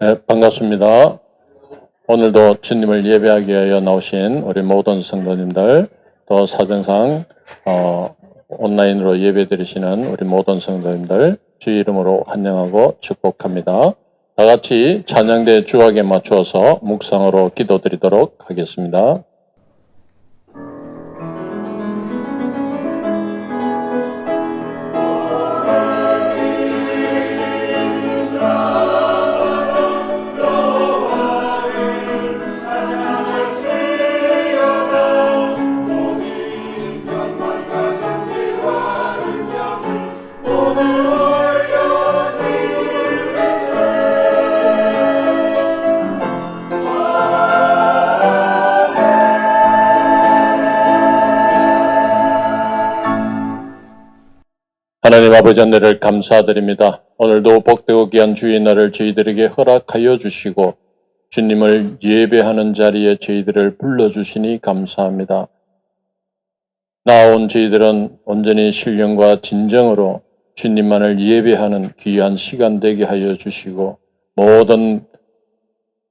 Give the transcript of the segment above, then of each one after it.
네, 반갑습니다. 오늘도 주님을 예배하기 위하여 나오신 우리 모든 성도님들, 또 사정상 온라인으로 예배 드리시는 우리 모든 성도님들 주의 이름으로 환영하고 축복합니다. 다 같이 찬양대 주악에 맞추어서 묵상으로 기도드리도록 하겠습니다. 하나님 아버지 은혜를 감사드립니다. 오늘도 복되고 귀한 주의 날을 저희들에게 허락하여 주시고 주님을 예배하는 자리에 저희들을 불러주시니 감사합니다. 나온 저희들은 온전히 신령과 진정으로 주님만을 예배하는 귀한 시간 되게 하여 주시고 모든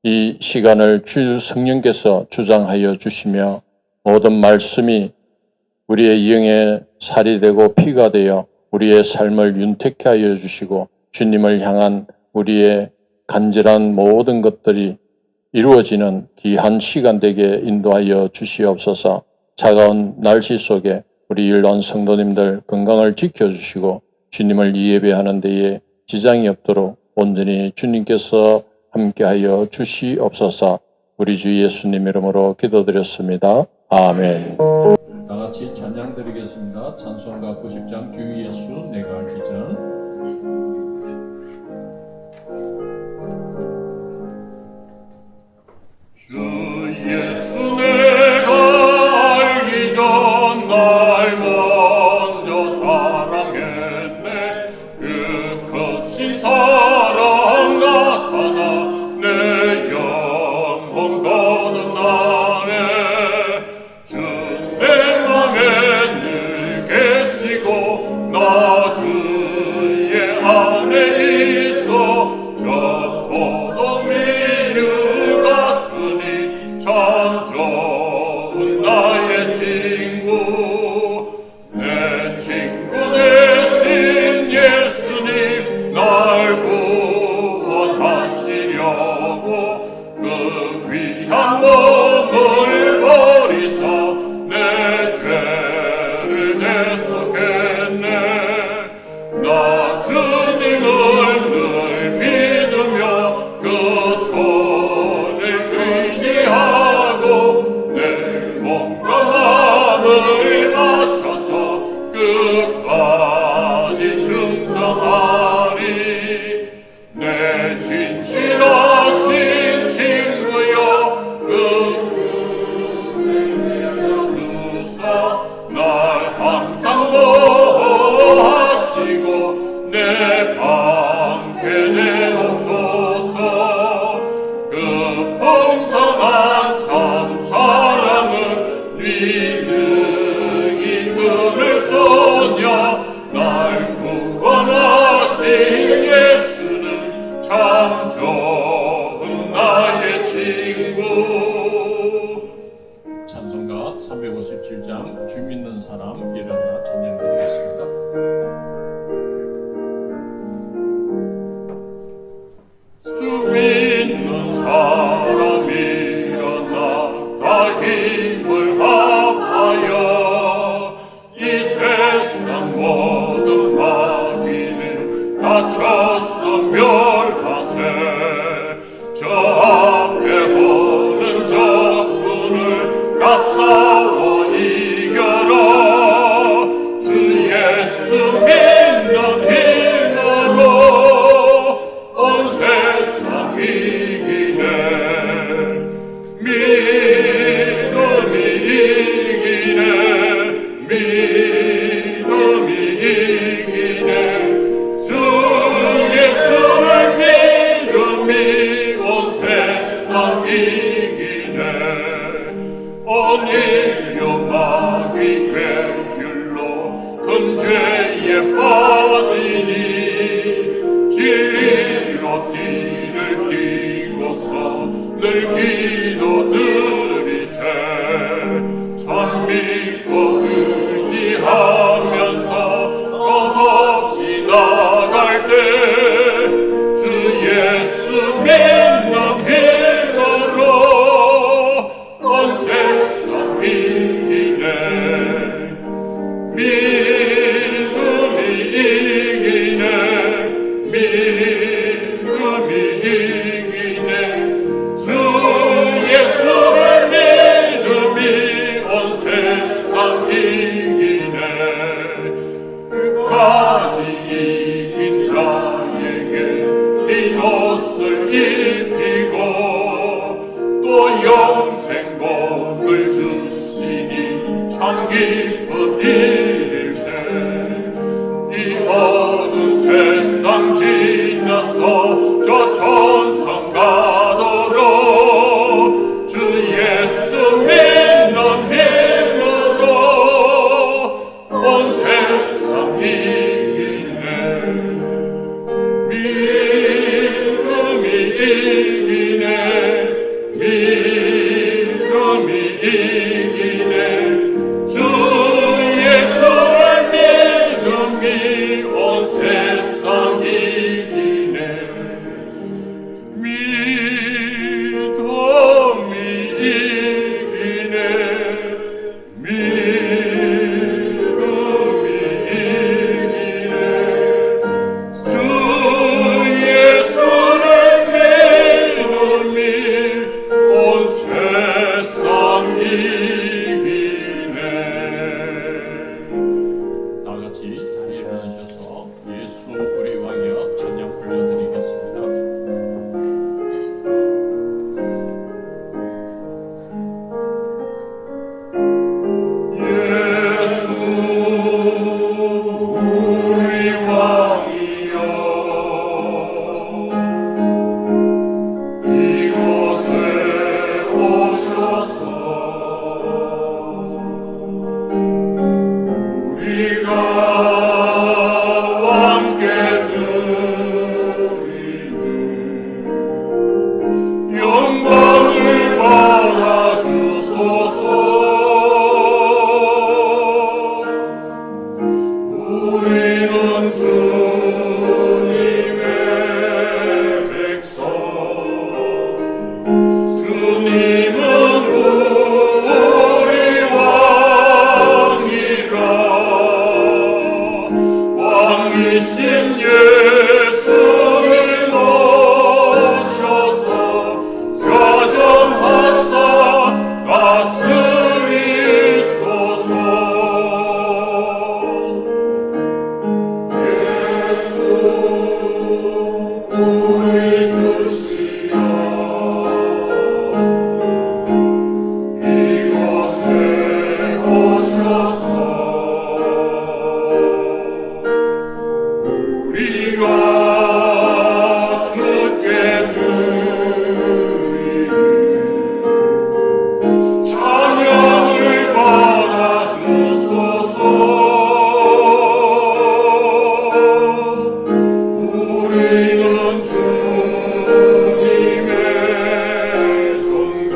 이 시간을 주 성령께서 주장하여 주시며 모든 말씀이 우리의 영의 살이 되고 피가 되어 우리의 삶을 윤택케 하여 주시고 주님을 향한 우리의 간절한 모든 것들이 이루어지는 귀한 시간 되게 인도하여 주시옵소서. 차가운 날씨 속에 우리 일론 성도님들 건강을 지켜주시고 주님을 예배하는 데에 지장이 없도록 온전히 주님께서 함께하여 주시옵소서. 우리 주 예수님 이름으로 기도드렸습니다. 아멘. 다 같이 찬양 드리겠습니다. 찬송가 90장 주 예수 내가 알기 전. 주 예수 내가 알기 전 날 먼저 사랑했네. 그 크신 사랑 나타나 내 영혼 거듭나네. 주 내 맘에 늘 계시고 나 주의 안에 있어. 저 포도 미유 같으니 참 좋은 나의 친구. 내 친구 되신 예수님 날 구원하시려고 그 귀한 몸을 버리사 내 죄를 대속했네. 나 주님을 늘 믿으며 그 손을 의지하고 내 몸과 마음을 바쳐서 끝까지 충성하리. 내 진실하신 친구여 그 주사 날 항상 보호하시고 내 방패 내옵소서. 그 풍성한 참 사랑은 네 능히 끊을 쏘냐. 날 구원하신 예수는 참 좋은 나의 친구. 찬송가 357장 주 믿는 사람 일어나 찬양 드리겠습니다. 주 믿는 사람 일어나 다 힘을 합하여 이 세상 모든 마귀는 다쳤어 멸하세. 저 앞에 오는 적군을 다 싸워 이겨라. 주 예수 믿는 힘으로 온 세상 이기네. 믿음이 이기네. 믿음이 이기네. 주 예수를 늘 기도 들으리세 참 믿고 의지하면서 겁없이 나갈 때 주 예수 믿는 힘으로 온 세상 이기네 믿음이 이기네 믿음이 이기네 주 예수의 믿음이 온 세상 이기네 끝까지 이긴 자에게 이 옷을 입히고 또 영생복을 주시니 참 기쁜 일일세 이 어두운 세상 지나서 저 천상 가도록 주 예수 믿는 힘으로 온 세상 이기네 믿음이 이기네 믿음이 이기네 주 예수의 믿음이 온 세상 이기네 믿음이 이기네 믿음이 이기네 주 예수의 믿음이 온 세상 이기네 다같이 자리에 일어나셔서 예수 우리 왕이여 찬양 불러드리겠습니다. 예수 우리 왕이여 이곳에 오셔서 우리가 왕께 드리는 영광을 받아주소서 우리는 주님의 백성 주님은 우리 왕이라 왕이신 예수님 오셔서 좌정하사 다스리소서 예수 우리 주시여 이곳에 오셔서 우리가 주께 드리는 찬양을 받아주소서 우리는 주님의 종들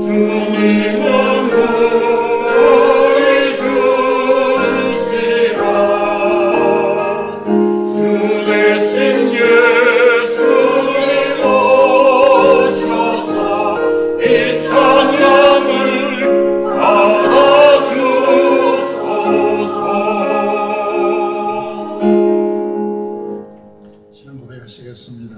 주님은 우리 주시라 주 대신 예수님 오셔서 이 찬양을 받아주소서 시험 고백하시겠습니다.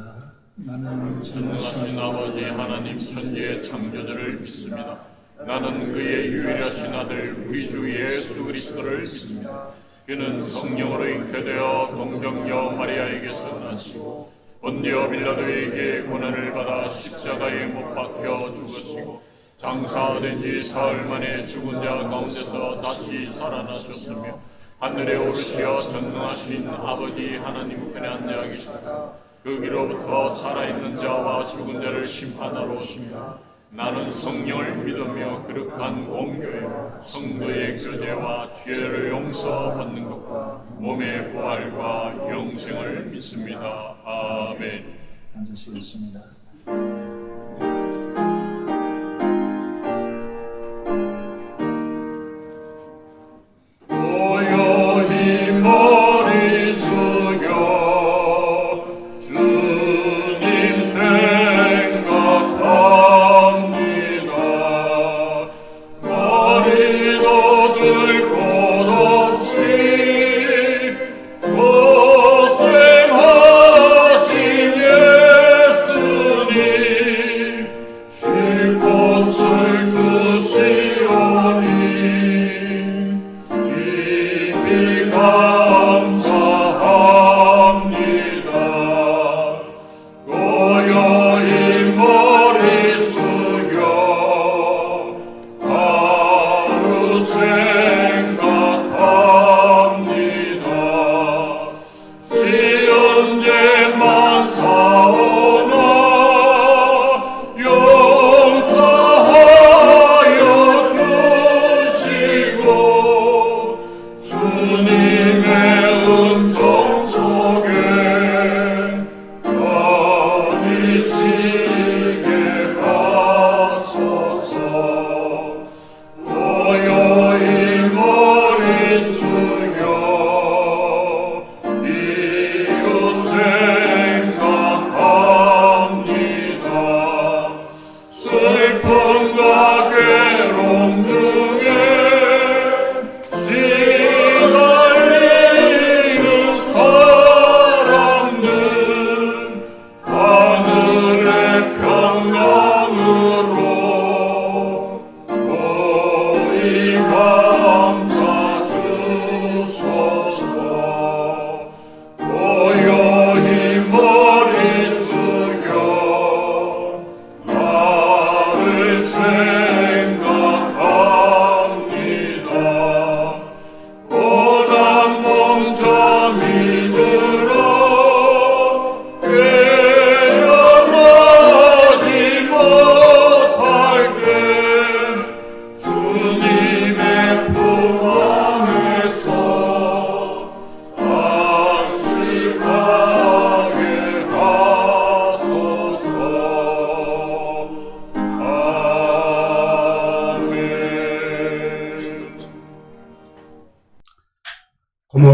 나는 전능하신 아버지 하나님 천지의 창조주를 믿습니다. 나는 그의 유일하신 아들 우리 주 예수 그리스도를 믿습니다. 그는 성령으로 잉태되어 동정녀 마리아에게서 나시고 본디오 빌라도에게 고난을 받아 십자가에 못 박혀 죽으시고 장사된 지 사흘 만에 죽은 자 가운데서 다시 살아나셨으며 하늘에 오르시어 전능하신 아버지 하나님 우편에 앉아 계시다. 거기로부터 살아있는 자와 죽은 자를 심판하러 오십니다. 나는 성령을 믿으며 거룩한 공교회 성도의 교제와 죄를 용서받는 것과 몸의 부활과 영생을 믿습니다. 아멘. 앉으시겠습니다.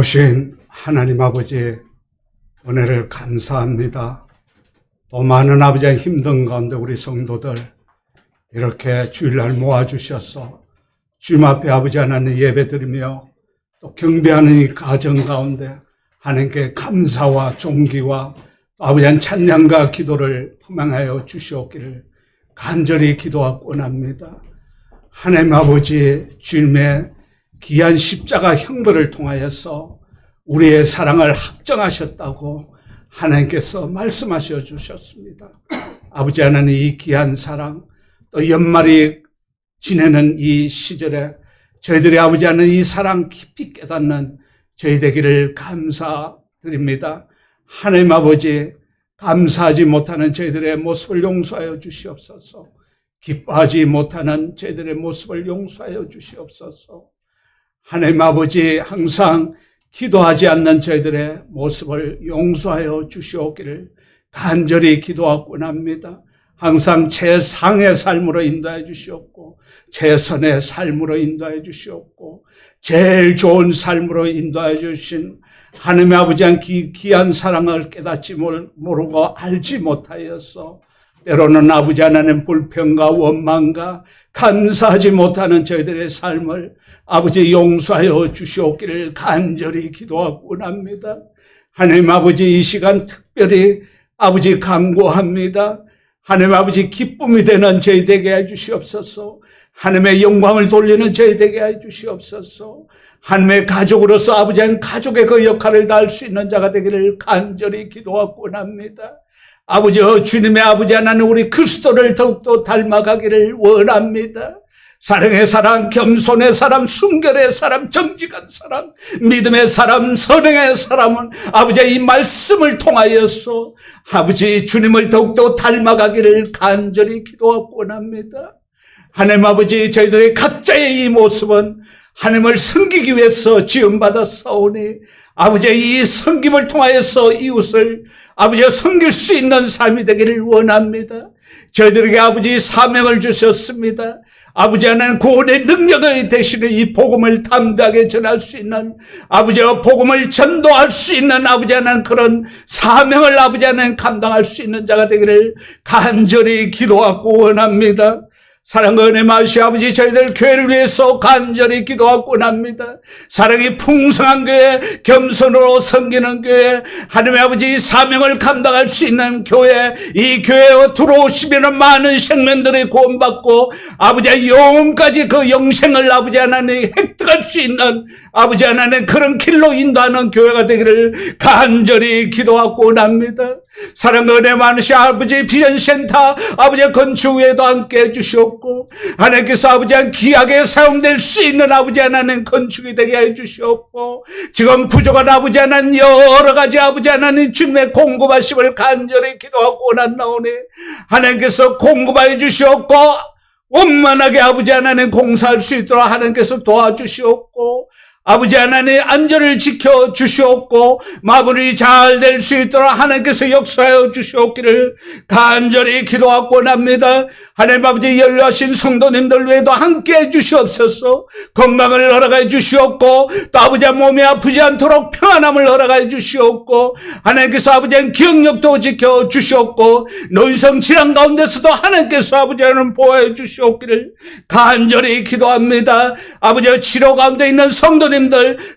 좋으신 하나님 아버지 은혜를 감사합니다. 또 많은 아버지의 힘든 가운데 우리 성도들 이렇게 주일날 모아주셔서 주님 앞에 아버지 하나님 예배드리며 또 경배하는 이 가정 가운데 하나님께 감사와 존귀와 아버지 한 찬양과 기도를 품행하여 주시옵기를 간절히 기도하고 원합니다. 하나님 아버지 주님의 귀한 십자가 형벌을 통하여서 우리의 사랑을 확정하셨다고 하나님께서 말씀하셔 주셨습니다. 아버지 하나님 이 귀한 사랑 또 연말이 지내는 이 시절에 저희들이 아버지 하나님 이 사랑 깊이 깨닫는 저희 되기를 감사드립니다. 하나님 아버지 감사하지 못하는 저희들의 모습을 용서하여 주시옵소서. 기뻐하지 못하는 저희들의 모습을 용서하여 주시옵소서. 하나님 아버지 항상 기도하지 않는 저희들의 모습을 용서하여 주시옵기를 간절히 기도하고 합니다. 항상 최상의 삶으로 인도해 주시옵고 최선의 삶으로 인도해 주시옵고 제일 좋은 삶으로 인도해 주신 하나님의 아버지의 귀한 사랑을 깨닫지 모르고 알지 못하여서 때로는 아버지 하나님 불평과 원망과 감사하지 못하는 저희들의 삶을 아버지 용서하여 주시옵기를 간절히 기도하고 원합니다. 하나님 아버지 이 시간 특별히 아버지 간구합니다. 하나님 아버지 기쁨이 되는 저희 되게 해주시옵소서. 하나님의 영광을 돌리는 저희 되게 해주시옵소서. 하나님의 가족으로서 아버지 한 가족의 그 역할을 다할 수 있는 자가 되기를 간절히 기도하고 원합니다. 아버지 주님의 아버지 하나님 우리 그리스도를 더욱더 닮아가기를 원합니다. 사랑의 사람, 겸손의 사람, 순결의 사람, 정직한 사람, 믿음의 사람, 선행의 사람은 아버지의 이 말씀을 통하여서 아버지 주님을 더욱더 닮아가기를 간절히 기도하고 원합니다. 하나님 아버지 저희들의 각자의 이 모습은 하나님을 섬기기 위해서 지음받았사오니 아버지의 이 섬김을 통하여서 이웃을 아버지가 섬길 수 있는 삶이 되기를 원합니다. 저희들에게 아버지 사명을 주셨습니다. 아버지 하나님 구원의 능력을 대신에 이 복음을 담대하게 전할 수 있는 아버지와 복음을 전도할 수 있는 아버지 하나님 그런 사명을 아버지 하나님 감당할 수 있는 자가 되기를 간절히 기도하고 원합니다. 사랑과 은혜 마시 아버지 저희들 교회를 위해서 간절히 기도하고 원합니다. 사랑이 풍성한 교회, 겸손으로 섬기는 교회, 하나님의 아버지 사명을 감당할 수 있는 교회, 이 교회에 들어오시면 많은 생명들이 구원받고 아버지의 영혼까지 그 영생을 아버지 하나님 획득할 수 있는 아버지 하나님 그런 길로 인도하는 교회가 되기를 간절히 기도하고 원합니다. 사랑과 은혜 많으시 아버지 비전센터 아버지의 건축 외에도 함께 해주시옵고 하나님께서 아버지 한 귀하게 사용될 수 있는 아버지 하나님 건축이 되게 해주시옵고 지금 부족한 아버지 하나님 여러 가지 아버지 하나님 주님의 공급하심을 간절히 기도하고 원하나오니 하나님께서 공급해 주시옵고 원만하게 아버지 하나님 공사할 수 있도록 하나님께서 도와주시옵고 아버지 하나님 안전을 지켜주시옵고 마무리 잘 될 수 있도록 하나님께서 역사하여 주시옵기를 간절히 기도하고 원합니다. 하나님 아버지 연로하신 성도님들 외에도 함께해 주시옵소서. 건강을 허락해 주시옵고 또 아버지 몸이 아프지 않도록 평안함을 허락해 주시옵고 하나님께서 아버지 기억력도 지켜주시옵고 노인성 질환 가운데서도 하나님께서 아버지 하나님 보호해 주시옵기를 간절히 기도합니다. 아버지 치료 가운데 있는 성도님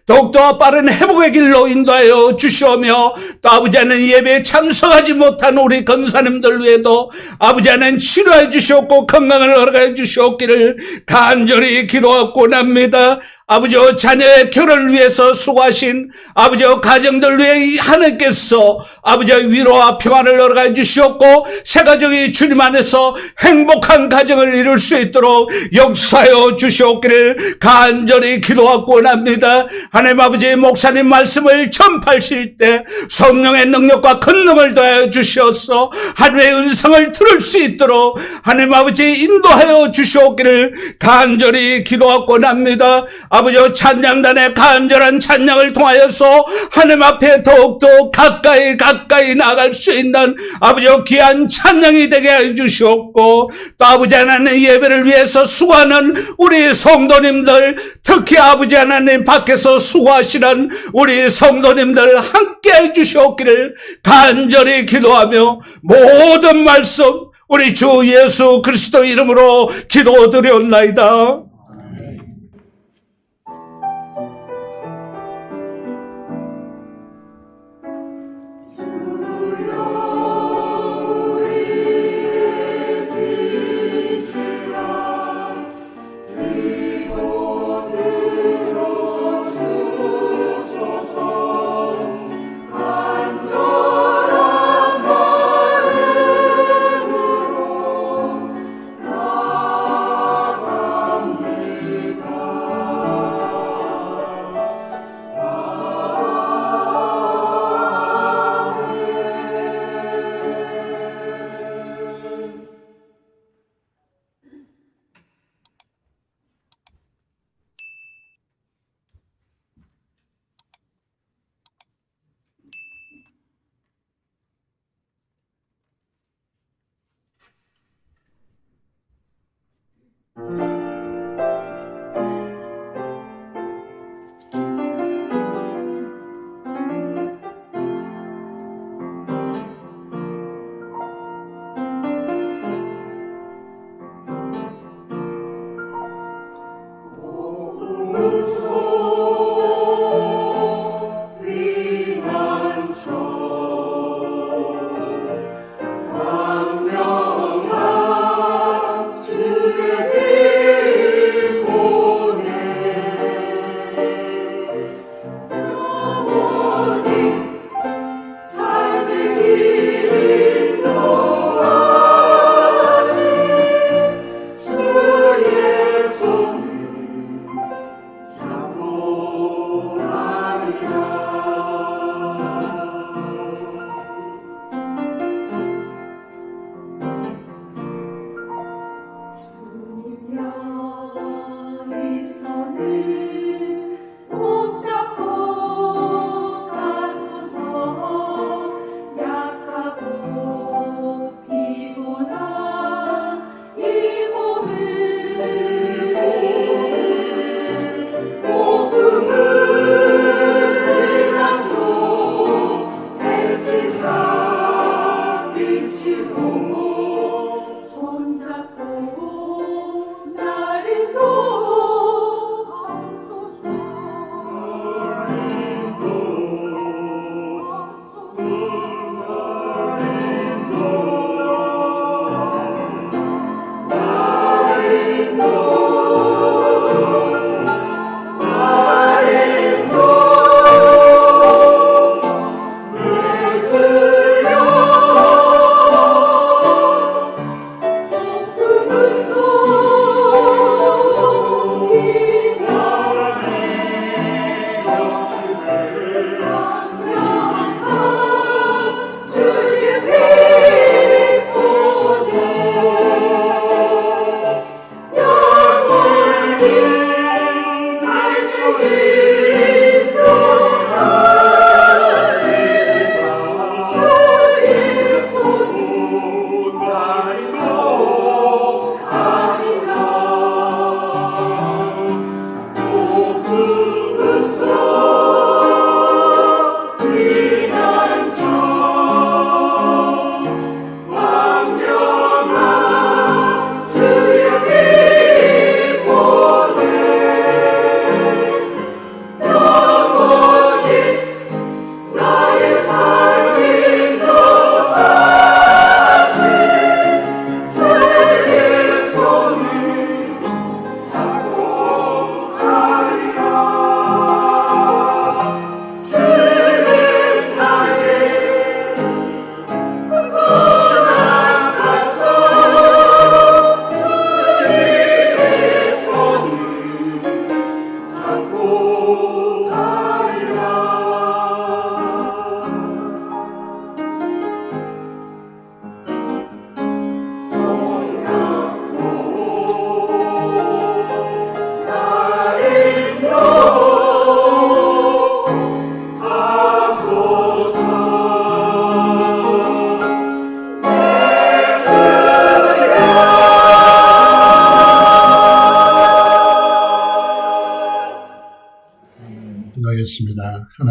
더욱더 빠른 회복의 길로 인도하여 주시오며 또 아버지 하나님 예배에 참석하지 못한 우리 권사님들 외에도 아버지 하나님 치료해 주시옵고 건강을 허락해 주시옵기를 간절히 기도하고 원합니다. 아버지 자녀의 결혼을 위해서 수고하신 아버지 가정들 위해 하나님께서 아버지 위로와 평안을 허락해 주시옵고 새 가정이 주님 안에서 행복한 가정을 이룰 수 있도록 역사하여 주시옵기를 간절히 기도하고 원합니다. 하나님 아버지 목사님 말씀을 전파하실 때 성령의 능력과 권능을 더하여 주시옵소서. 하나님의 은성을 들을 수 있도록 하나님 아버지 인도하여 주시옵기를 간절히 기도하고 원합니다. 아버지여 찬양단의 간절한 찬양을 통하여서 하나님 앞에 더욱더 가까이 나아갈 수 있는 아버지여 귀한 찬양이 되게 해주시옵고, 또 아버지 하나님 예배를 위해서 수고하는 우리 성도님들, 특히 아버지 하나님 밖에서 수고하시는 우리 성도님들 함께 해주시옵기를 간절히 기도하며 모든 말씀 우리 주 예수 그리스도 이름으로 기도드렸나이다. 주의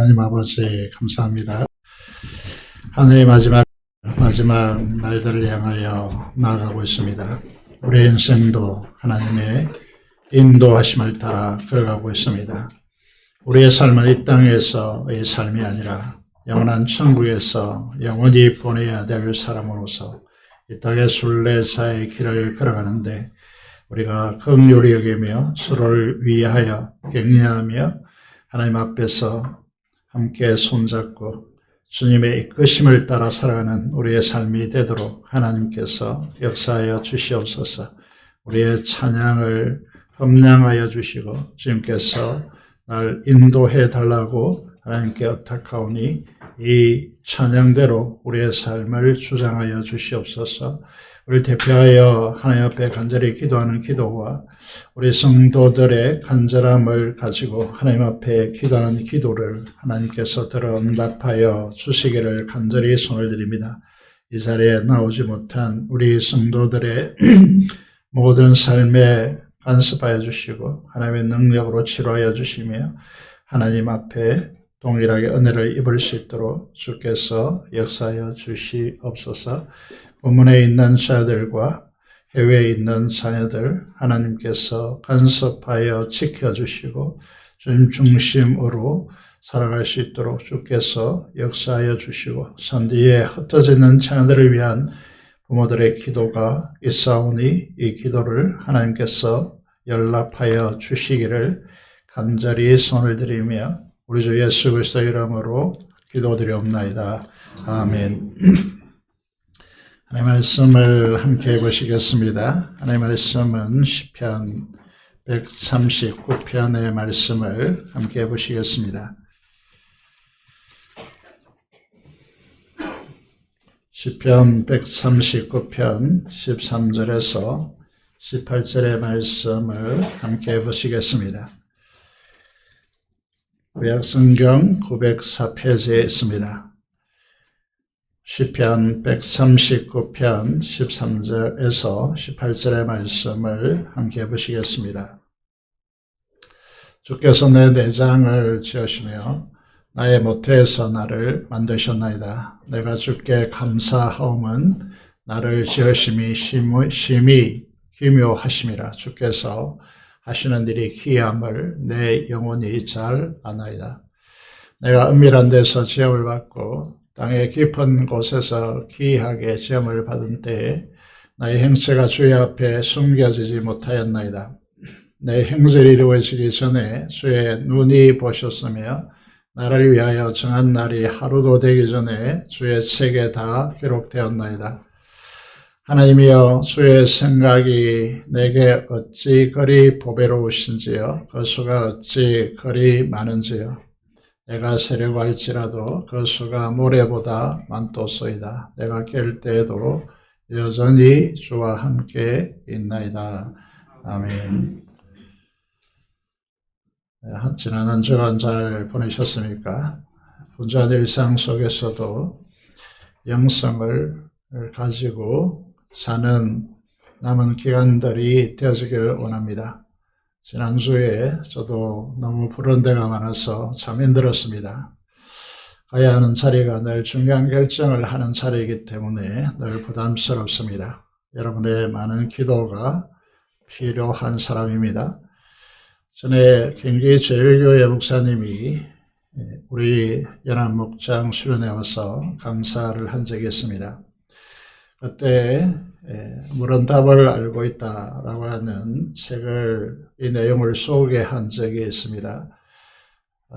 하나님 아버지 감사합니다. 한 해의 마지막 날들을 향하여 나아가고 있습니다. 우리의 인생도 하나님의 인도하심을 따라 걸어가고 있습니다. 우리의 삶은 이 땅에서의 삶이 아니라 영원한 천국에서 영원히 보내야 될 사람으로서 이 땅의 순례자의 길을 걸어가는데 우리가 긍휼히 여기며 서로를 위하여 격려하며 하나님 앞에서 함께 손잡고 주님의 이끄심을 따라 살아가는 우리의 삶이 되도록 하나님께서 역사하여 주시옵소서. 우리의 찬양을 험량하여 주시고 주님께서 날 인도해 달라고 하나님께 의탁하오니 이 찬양대로 우리의 삶을 주장하여 주시옵소서. 우리를 대표하여 하나님 앞에 간절히 기도하는 기도와 우리 성도들의 간절함을 가지고 하나님 앞에 기도하는 기도를 하나님께서 들어 응답하여 주시기를 간절히 손을 드립니다. 이 자리에 나오지 못한 우리 성도들의 모든 삶에 간섭하여 주시고 하나님의 능력으로 치료하여 주시며 하나님 앞에 동일하게 은혜를 입을 수 있도록 주께서 역사하여 주시옵소서. 본문에 있는 자들과 해외에 있는 자녀들 하나님께서 간섭하여 지켜주시고 주님 중심으로 살아갈 수 있도록 주께서 역사하여 주시고 선뒤에 흩어지는 자녀들을 위한 부모들의 기도가 있사오니 이 기도를 하나님께서 연락하여 주시기를 간절히 손을 드리며 우리 주 예수 그리스도의 이름으로 기도드리옵나이다. 아멘. 하나님의 말씀을 함께 보시겠습니다. 하나님의 말씀은 시편 139편의 말씀을 함께 보시겠습니다. 시편 139편 13절에서 18절의 말씀을 함께 보시겠습니다. 구약성경 904페이지에 있습니다. 시편 139편 13절에서 18절의 말씀을 함께 보시겠습니다. 주께서 내 내장을 지으시며 나의 모태에서 나를 만드셨나이다. 내가 주께 감사하옴은 나를 지으심이 심히 기묘하심이라. 주께서 하시는 일이 기이함을 내 영혼이 잘 아나이다. 내가 은밀한 데서 지음을 받고 땅의 깊은 곳에서 기이하게 지음을 받은 때에 나의 행체가 주의 앞에 숨겨지지 못하였나이다. 내 행실이 이루어지기 전에 주의 눈이 보셨으며 나를 위하여 정한 날이 하루도 되기 전에 주의 책에 다 기록되었나이다. 하나님이여, 주의 생각이 내게 어찌 그리 보배로우신지요, 그 수가 어찌 그리 많은지요. 내가 세려고 할지라도 그 수가 모래보다 많도소이다. 내가 깰 때에도 여전히 주와 함께 있나이다. 아멘. 지난 한 주간 잘 보내셨습니까? 분주한 일상 속에서도 영성을 가지고 사는 남은 기간들이 되어지길 원합니다. 지난주에 저도 너무 부른 데가 많아서 참 힘들었습니다. 가야 하는 자리가 늘 중요한 결정을 하는 자리이기 때문에 늘 부담스럽습니다. 여러분의 많은 기도가 필요한 사람입니다. 전에 경기 제일교회 목사님이 우리 연합목장 수련회 와서 강사를 한 적이 있습니다. 그때 물은 답을 알고 있다라고 하는 책을, 이 내용을 소개한 적이 있습니다.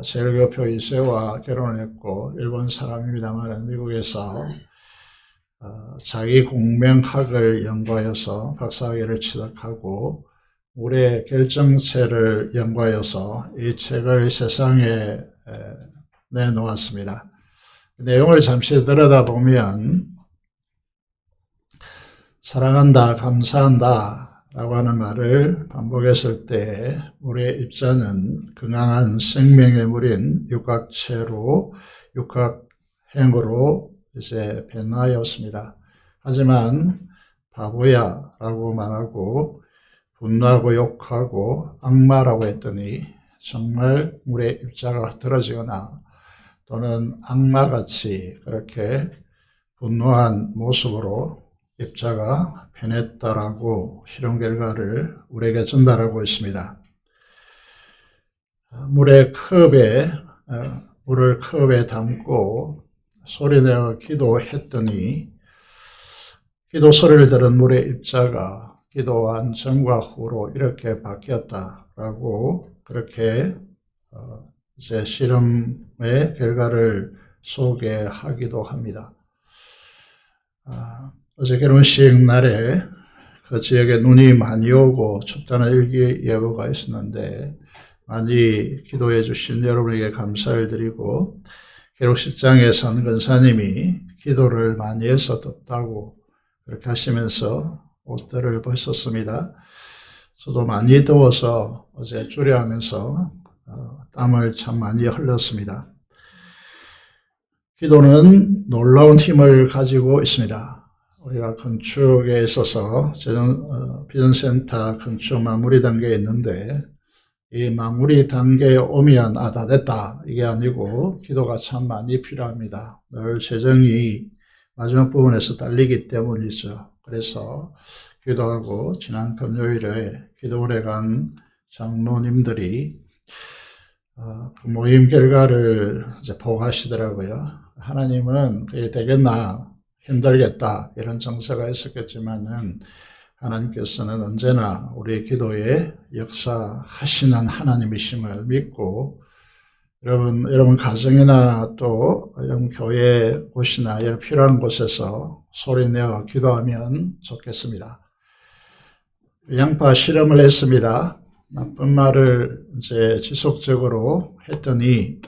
제일교표 2세와 결혼을 했고 일본 사람입니다만 미국에서 자기 공명학을 연구하여서 박사학위를 취득하고 물의 결정체를 연구하여서 이 책을 세상에 내놓았습니다. 내용을 잠시 들여다보면 사랑한다, 감사한다 라고 하는 말을 반복했을 때 우리의 입자는 건강한 생명의 물인 육각체로, 육각행으로 이제 변화하였습니다. 하지만 바보야 라고 말하고 분노하고 욕하고 악마라고 했더니 정말 물의 입자가 흐트러지거나 또는 악마같이 그렇게 분노한 모습으로 입자가 변했다라고 실험 결과를 우리에게 전달하고 있습니다. 물을 컵에 담고 소리내어 기도했더니 기도 소리를 들은 물의 입자가 기도한 전과 후로 이렇게 바뀌었다라고 그렇게 이제 실험의 결과를 소개하기도 합니다. 어제 결혼식 날에 그 지역에 눈이 많이 오고 춥다는 일기예보가 있었는데 많이 기도해 주신 여러분에게 감사를 드리고 결혼식장에 선 권사님이 기도를 많이 해서 덥다고 그렇게 하시면서 옷들을 벗었습니다. 저도 많이 더워서 어제 주례하면서 땀을 참 많이 흘렸습니다. 기도는 놀라운 힘을 가지고 있습니다. 우리가 건축에 있어서 비전센터 건축 마무리 단계에 있는데 이 마무리 단계에 오면 다 됐다 이게 아니고 기도가 참 많이 필요합니다. 늘 재정이 마지막 부분에서 딸리기 때문이죠. 그래서 기도하고 지난 금요일에 기도원에 간 장로님들이 그 모임 결과를 이제 보고하시더라고요. 하나님은 그게 되겠나 힘들겠다 이런 정서가 있었겠지만은 하나님께서는 언제나 우리의 기도에 역사하시는 하나님이심을 믿고 여러분 가정이나 또 여러분 교회 곳이나 여러 필요한 곳에서 소리내어 기도하면 좋겠습니다. 양파 실험을 했습니다. 나쁜 말을 이제 지속적으로 했더니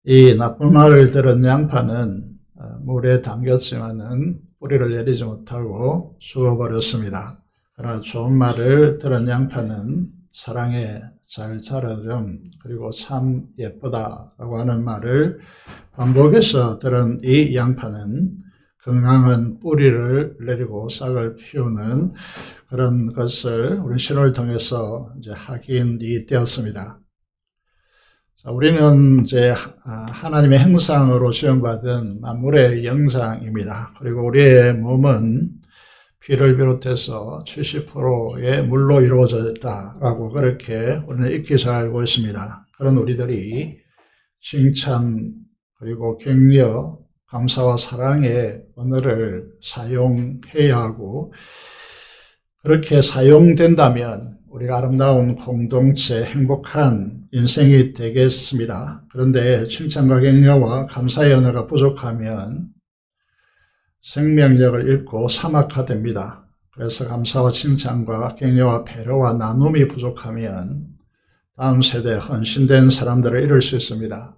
이 나쁜 말을 들은 양파는 물에 담겼지만은 뿌리를 내리지 못하고 죽어버렸습니다. 그러나 좋은 말을 들은 양파는 사랑에 잘 자라렴 그리고 참 예쁘다라고 하는 말을 반복해서 들은 이 양파는 건강한 뿌리를 내리고 싹을 피우는 그런 것을 우리 신호를 통해서 이제 확인이 되었습니다. 자, 우리는 이제 하나님의 형상으로 지음받은 만물의 영장입니다. 그리고 우리의 몸은 피를 비롯해서 70%의 물로 이루어져 있다라고 그렇게 우리는 익히 잘 알고 있습니다. 그런 우리들이 칭찬 그리고 격려, 감사와 사랑의 언어를 사용해야 하고 그렇게 사용된다면 우리가 아름다운 공동체, 행복한 인생이 되겠습니다. 그런데 칭찬과 격려와 감사의 언어가 부족하면 생명력을 잃고 사막화됩니다. 그래서 감사와 칭찬과 격려와 배려와 나눔이 부족하면 다음 세대에 헌신된 사람들을 잃을 수 있습니다.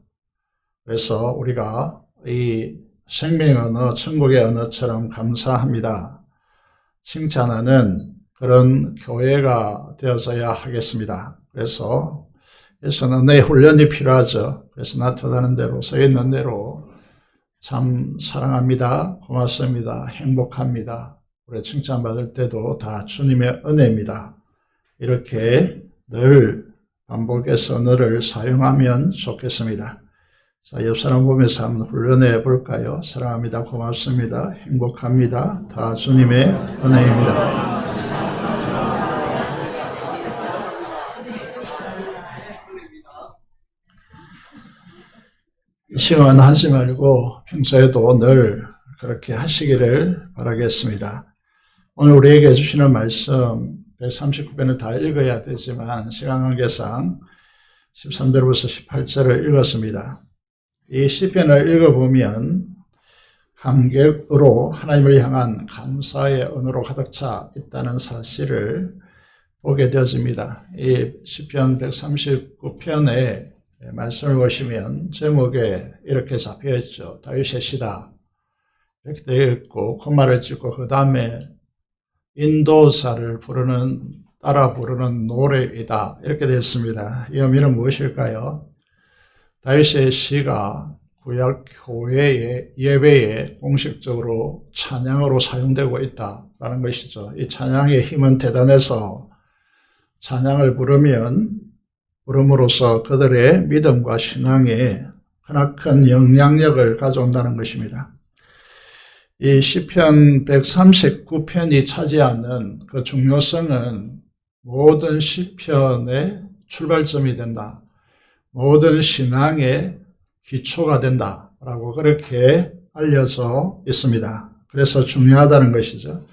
그래서 우리가 이 생명의 언어, 천국의 언어처럼 감사합니다. 칭찬하는 그런 교회가 되어서야 하겠습니다. 그래서 은혜의 훈련이 필요하죠. 그래서 나타나는 대로, 서 있는 대로 참 사랑합니다. 고맙습니다. 행복합니다. 우리 칭찬받을 때도 다 주님의 은혜입니다. 이렇게 늘 반복해서 언어를 사용하면 좋겠습니다. 자, 옆 사람 보면서 한번 훈련해 볼까요? 사랑합니다. 고맙습니다. 행복합니다. 다 주님의 은혜입니다. 이 시간 하지 말고 평소에도 늘 그렇게 하시기를 바라겠습니다. 오늘 우리에게 주시는 말씀 139편을 다 읽어야 되지만 시간 관계상 13절부터 18절을 읽었습니다. 이 시편을 읽어보면 감격으로 하나님을 향한 감사의 언어로 가득 차 있다는 사실을 보게 되어집니다. 이 시편 139편의 말씀을 보시면 제목에 이렇게 잡혀있죠. 다윗의 시다 이렇게 되어 있고 콤마를 찍고 그 다음에 인도자를 따라 부르는 노래이다 이렇게 되어 있습니다. 이 의미는 무엇일까요? 다윗의 시가 구약 교회의 예배에 공식적으로 찬양으로 사용되고 있다라는 것이죠. 이 찬양의 힘은 대단해서 찬양을 부르면 부름으로써 그들의 믿음과 신앙에 크나큰 영향력을 가져온다는 것입니다. 이 시편 139편이 차지하는 그 중요성은 모든 시편의 출발점이 된다. 모든 신앙의 기초가 된다라고 그렇게 알려져 있습니다. 그래서 중요하다는 것이죠.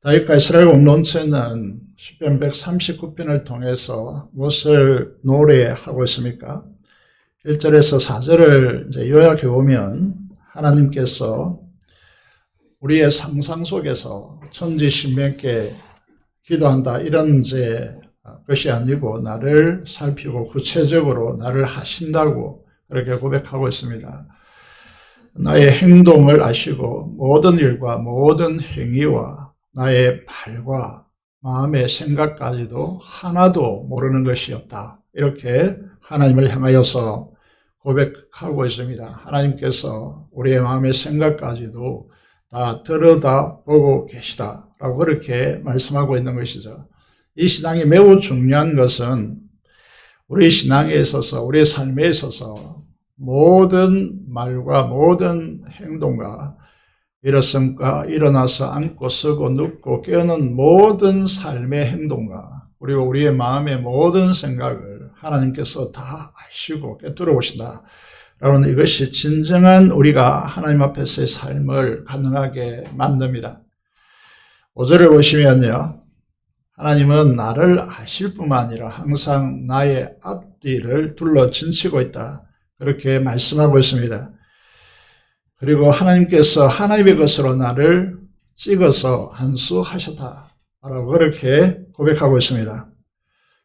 다윗과 이스라엘 공동체는 시편 139편을 통해서 무엇을 노래하고 있습니까? 1절에서 4절을 이제 요약해 보면 하나님께서 우리의 상상 속에서 천지신명께 기도한다 이런 이제 것이 아니고 나를 살피고 구체적으로 나를 하신다고 그렇게 고백하고 있습니다. 나의 행동을 아시고 모든 일과 모든 행위와 나의 말과 마음의 생각까지도 하나도 모르는 것이 없다. 이렇게 하나님을 향하여서 고백하고 있습니다. 하나님께서 우리의 마음의 생각까지도 다 들여다보고 계시다라고 그렇게 말씀하고 있는 것이죠. 이 신앙이 매우 중요한 것은 우리 신앙에 있어서 우리의 삶에 있어서 모든 말과 모든 행동과 일어섬과 일어나서 앉고 서고 눕고 깨어는 모든 삶의 행동과 그리고 우리의 마음의 모든 생각을 하나님께서 다 아시고 꿰뚫어 보신다. 라는 이것이 진정한 우리가 하나님 앞에서의 삶을 가능하게 만듭니다. 5절을 보시면요. 하나님은 나를 아실 뿐만 아니라 항상 나의 앞뒤를 둘러 진치고 있다. 그렇게 말씀하고 있습니다. 그리고 하나님께서 하나님의 것으로 나를 찍어서 안수하셨다. 라고 그렇게 고백하고 있습니다.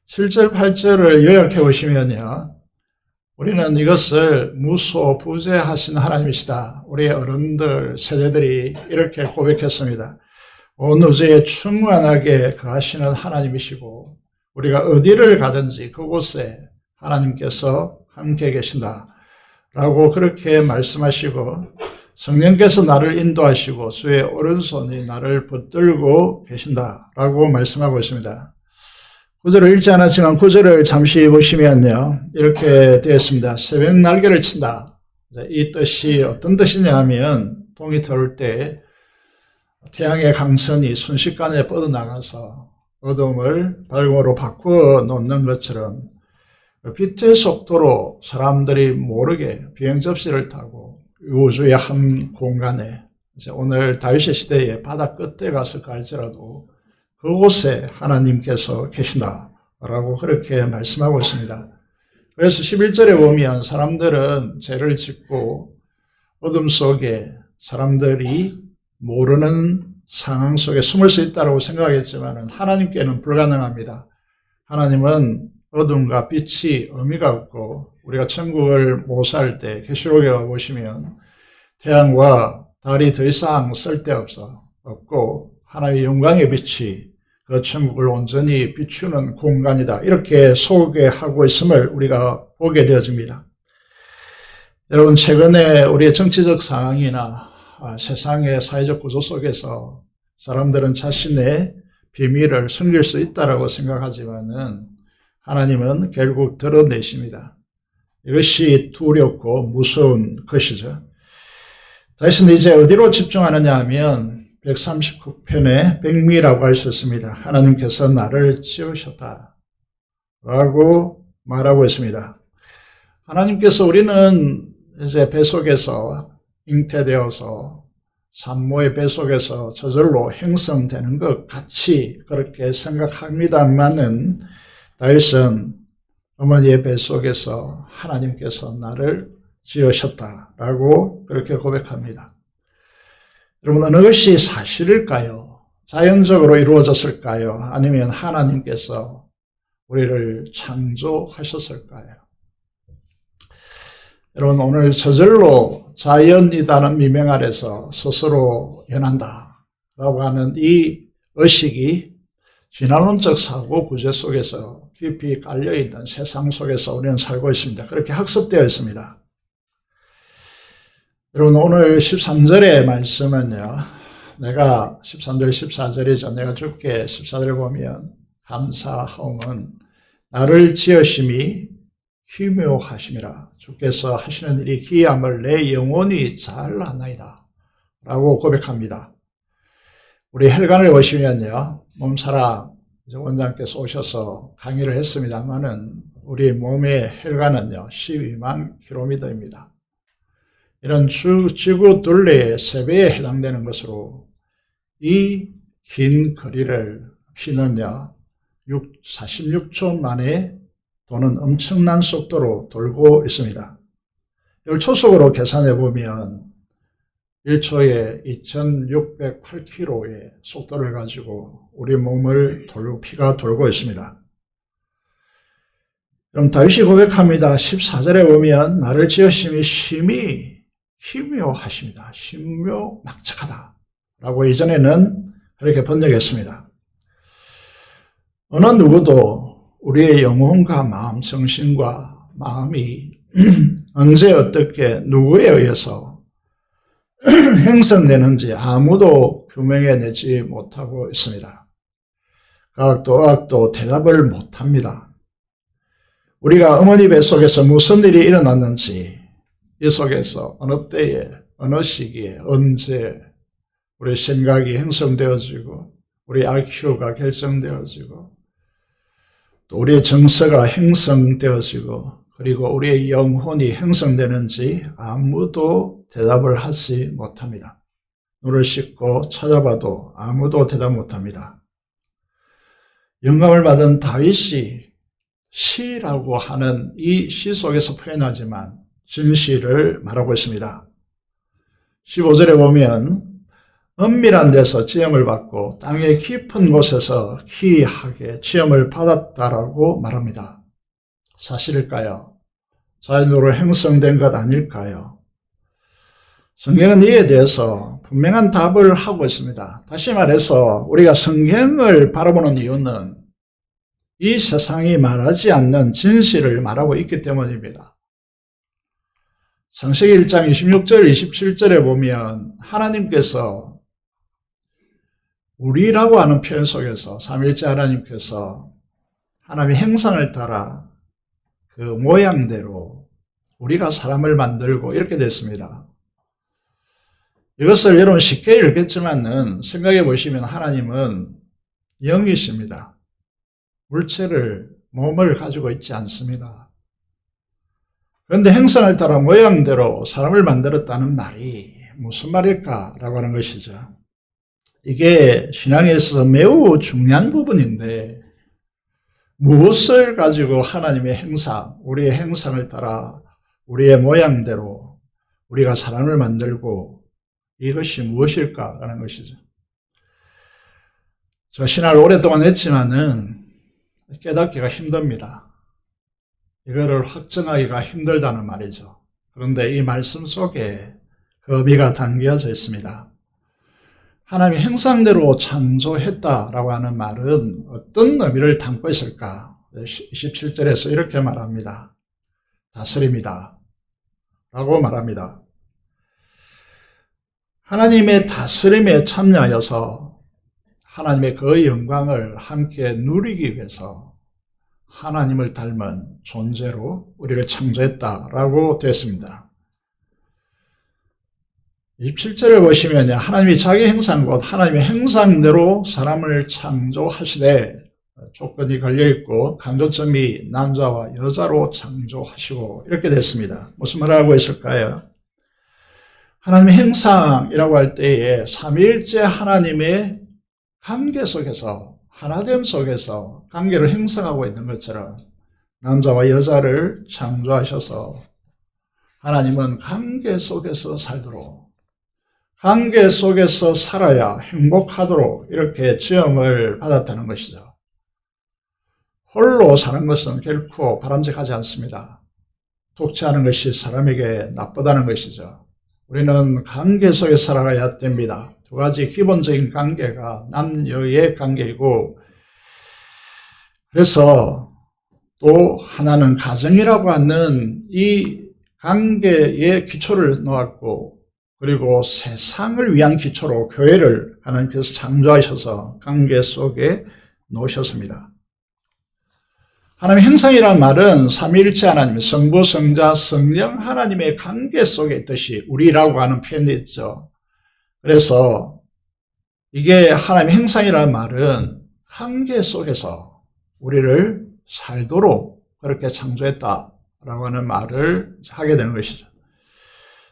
7절, 8절을 요약해 보시면요. 우리는 이것을 무소부재하신 하나님이시다. 우리의 어른들, 세대들이 이렇게 고백했습니다. 온 우주에 충만하게 거하시는 하나님이시고 우리가 어디를 가든지 그곳에 하나님께서 함께 계신다. 라고 그렇게 말씀하시고 성령께서 나를 인도하시고 주의 오른손이 나를 붙들고 계신다. 라고 말씀하고 있습니다. 9절을 읽지 않았지만 9절을 잠시 보시면요. 이렇게 되어 있습니다. 새벽 날개를 친다. 이 뜻이 어떤 뜻이냐 하면 동이 들어올 때 태양의 강선이 순식간에 뻗어나가서 어둠을 밝음으로 바꾸어 놓는 것처럼 빛의 속도로 사람들이 모르게 비행 접시를 타고 우주의 한 공간에 오늘 다윗의 시대에 바다 끝에 가서 갈지라도 그곳에 하나님께서 계신다라고 그렇게 말씀하고 있습니다. 그래서 11절에 보면 사람들은 죄를 짓고 어둠 속에 사람들이 모르는 상황 속에 숨을 수 있다고 생각했지만 하나님께는 불가능합니다. 하나님은 어둠과 빛이 의미가 없고 우리가 천국을 모사할 때 계시록에 보시면 태양과 달이 더 이상 쓸데없고 하나님의 영광의 빛이 그 천국을 온전히 비추는 공간이다. 이렇게 소개하고 있음을 우리가 보게 되어집니다. 여러분 최근에 우리의 정치적 상황이나 세상의 사회적 구조 속에서 사람들은 자신의 비밀을 숨길 수 있다고 생각하지만은 하나님은 결국 드러내십니다. 이것이 두렵고 무서운 것이죠. 다윗은 이제 어디로 집중하느냐 하면 139편의 백미라고 할 수 있습니다. 하나님께서 나를 지으셨다 라고 말하고 있습니다. 하나님께서 우리는 이제 뱃속에서 잉태되어서 산모의 뱃속에서 저절로 형성되는 것 같이 그렇게 생각합니다만은 다윗은 어머니의 뱃속에서 하나님께서 나를 지으셨다라고 그렇게 고백합니다. 여러분 어느 것이 사실일까요? 자연적으로 이루어졌을까요? 아니면 하나님께서 우리를 창조하셨을까요? 여러분 오늘 저절로 자연이라는 미명 아래서 스스로 연한다라고 하는 이 의식이 진화론적 사고 구조 속에서 깊이 깔려있는 세상 속에서 우리는 살고 있습니다. 그렇게 학습되어 있습니다. 여러분 오늘 13절의 말씀은요. 내가 13절 14절이죠. 내가 주께 14절을 보면 감사하옵은 나를 지으심이 기묘하심이라. 주께서 하시는 일이 기이함을 내 영혼이 잘 아나이다 라고 고백합니다. 우리 혈관을 보시면요, 몸사랑 원장께서 오셔서 강의를 했습니다만은 우리 몸의 혈관은요 12만 킬로미터입니다. 이런 지구 둘레의 3배에 해당되는 것으로 이 긴 거리를 피는요 46초 만에 도는 엄청난 속도로 돌고 있습니다. 이걸 초속으로 계산해 보면 1초에 2608km의 속도를 가지고 우리 몸을 피가 돌고 있습니다. 그럼 다윗이 고백합니다. 14절에 보면 나를 지으심이 심히 기묘하십니다. 신묘막측하다 라고 이전에는 그렇게 번역했습니다. 어느 누구도 우리의 영혼과 마음, 정신과 마음이 언제 어떻게 누구에 의해서 형성되는지 아무도 규명해내지 못하고 있습니다. 과학도 의학도 대답을 못합니다. 우리가 어머니 뱃속에서 무슨 일이 일어났는지 이 속에서 어느 때에 어느 시기에 언제 우리 생각이 형성되어지고 우리 IQ가 결정되어지고 또 우리의 정서가 형성되어지고 그리고 우리의 영혼이 형성되는지 아무도 대답을 하지 못합니다. 눈을 씻고 찾아봐도 아무도 대답 못합니다. 영감을 받은 다윗이 시라고 하는 이 시 속에서 표현하지만 진실을 말하고 있습니다. 15절에 보면 은밀한 데서 지음을 받고 땅의 깊은 곳에서 기이하게 지음을 받았다라고 말합니다. 사실일까요? 자연으로 형성된 것 아닐까요? 성경은 이에 대해서 분명한 답을 하고 있습니다. 다시 말해서 우리가 성경을 바라보는 이유는 이 세상이 말하지 않는 진실을 말하고 있기 때문입니다. 창세기 1장 26절 27절에 보면 하나님께서 우리라고 하는 표현 속에서 삼위일체 하나님께서 하나님의 형상을 따라 그 모양대로 우리가 사람을 만들고 이렇게 됐습니다. 이것을 여러분 쉽게 읽겠지만은 생각해 보시면 하나님은 영이십니다. 물체를, 몸을 가지고 있지 않습니다. 그런데 형상을 따라 모양대로 사람을 만들었다는 말이 무슨 말일까라고 하는 것이죠. 이게 신앙에 있어서 매우 중요한 부분인데 무엇을 가지고 하나님의 형상, 우리의 형상을 따라 우리의 모양대로 우리가 사람을 만들고 이것이 무엇일까라는 것이죠. 저 신학을 오랫동안 했지만은 깨닫기가 힘듭니다. 이거를 확정하기가 힘들다는 말이죠. 그런데 이 말씀 속에 그 의미가 담겨져 있습니다. 하나님의 형상대로 창조했다라고 하는 말은 어떤 의미를 담고 있을까? 27절에서 이렇게 말합니다. 다스림이다 라고 말합니다. 하나님의 다스림에 참여하여서 하나님의 그 영광을 함께 누리기 위해서 하나님을 닮은 존재로 우리를 창조했다라고 되어 있습니다. 27절을 보시면 하나님이 자기 형상 곧 하나님의 형상대로 사람을 창조하시되 조건이 걸려있고 강조점이 남자와 여자로 창조하시고 이렇게 됐습니다. 무슨 말을 하고 있을까요? 하나님의 형상이라고 할 때에 삼위일체 하나님의 관계 속에서 하나됨 속에서 관계를 형성하고 있는 것처럼 남자와 여자를 창조하셔서 하나님은 관계 속에서 살도록 관계 속에서 살아야 행복하도록 이렇게 지음을 받았다는 것이죠. 홀로 사는 것은 결코 바람직하지 않습니다. 독재하는 것이 사람에게 나쁘다는 것이죠. 우리는 관계 속에 살아가야 됩니다. 두 가지 기본적인 관계가 남녀의 관계이고 그래서 또 하나는 가정이라고 하는 이 관계의 기초를 놓았고 그리고 세상을 위한 기초로 교회를 하나님께서 창조하셔서 관계 속에 놓으셨습니다. 하나님의 형상이라는 말은 삼위일체 하나님, 성부, 성자, 성령 하나님의 관계 속에 있듯이 우리라고 하는 표현이 있죠. 그래서 이게 하나님의 형상이라는 말은 관계 속에서 우리를 살도록 그렇게 창조했다라고 하는 말을 하게 되는 것이죠.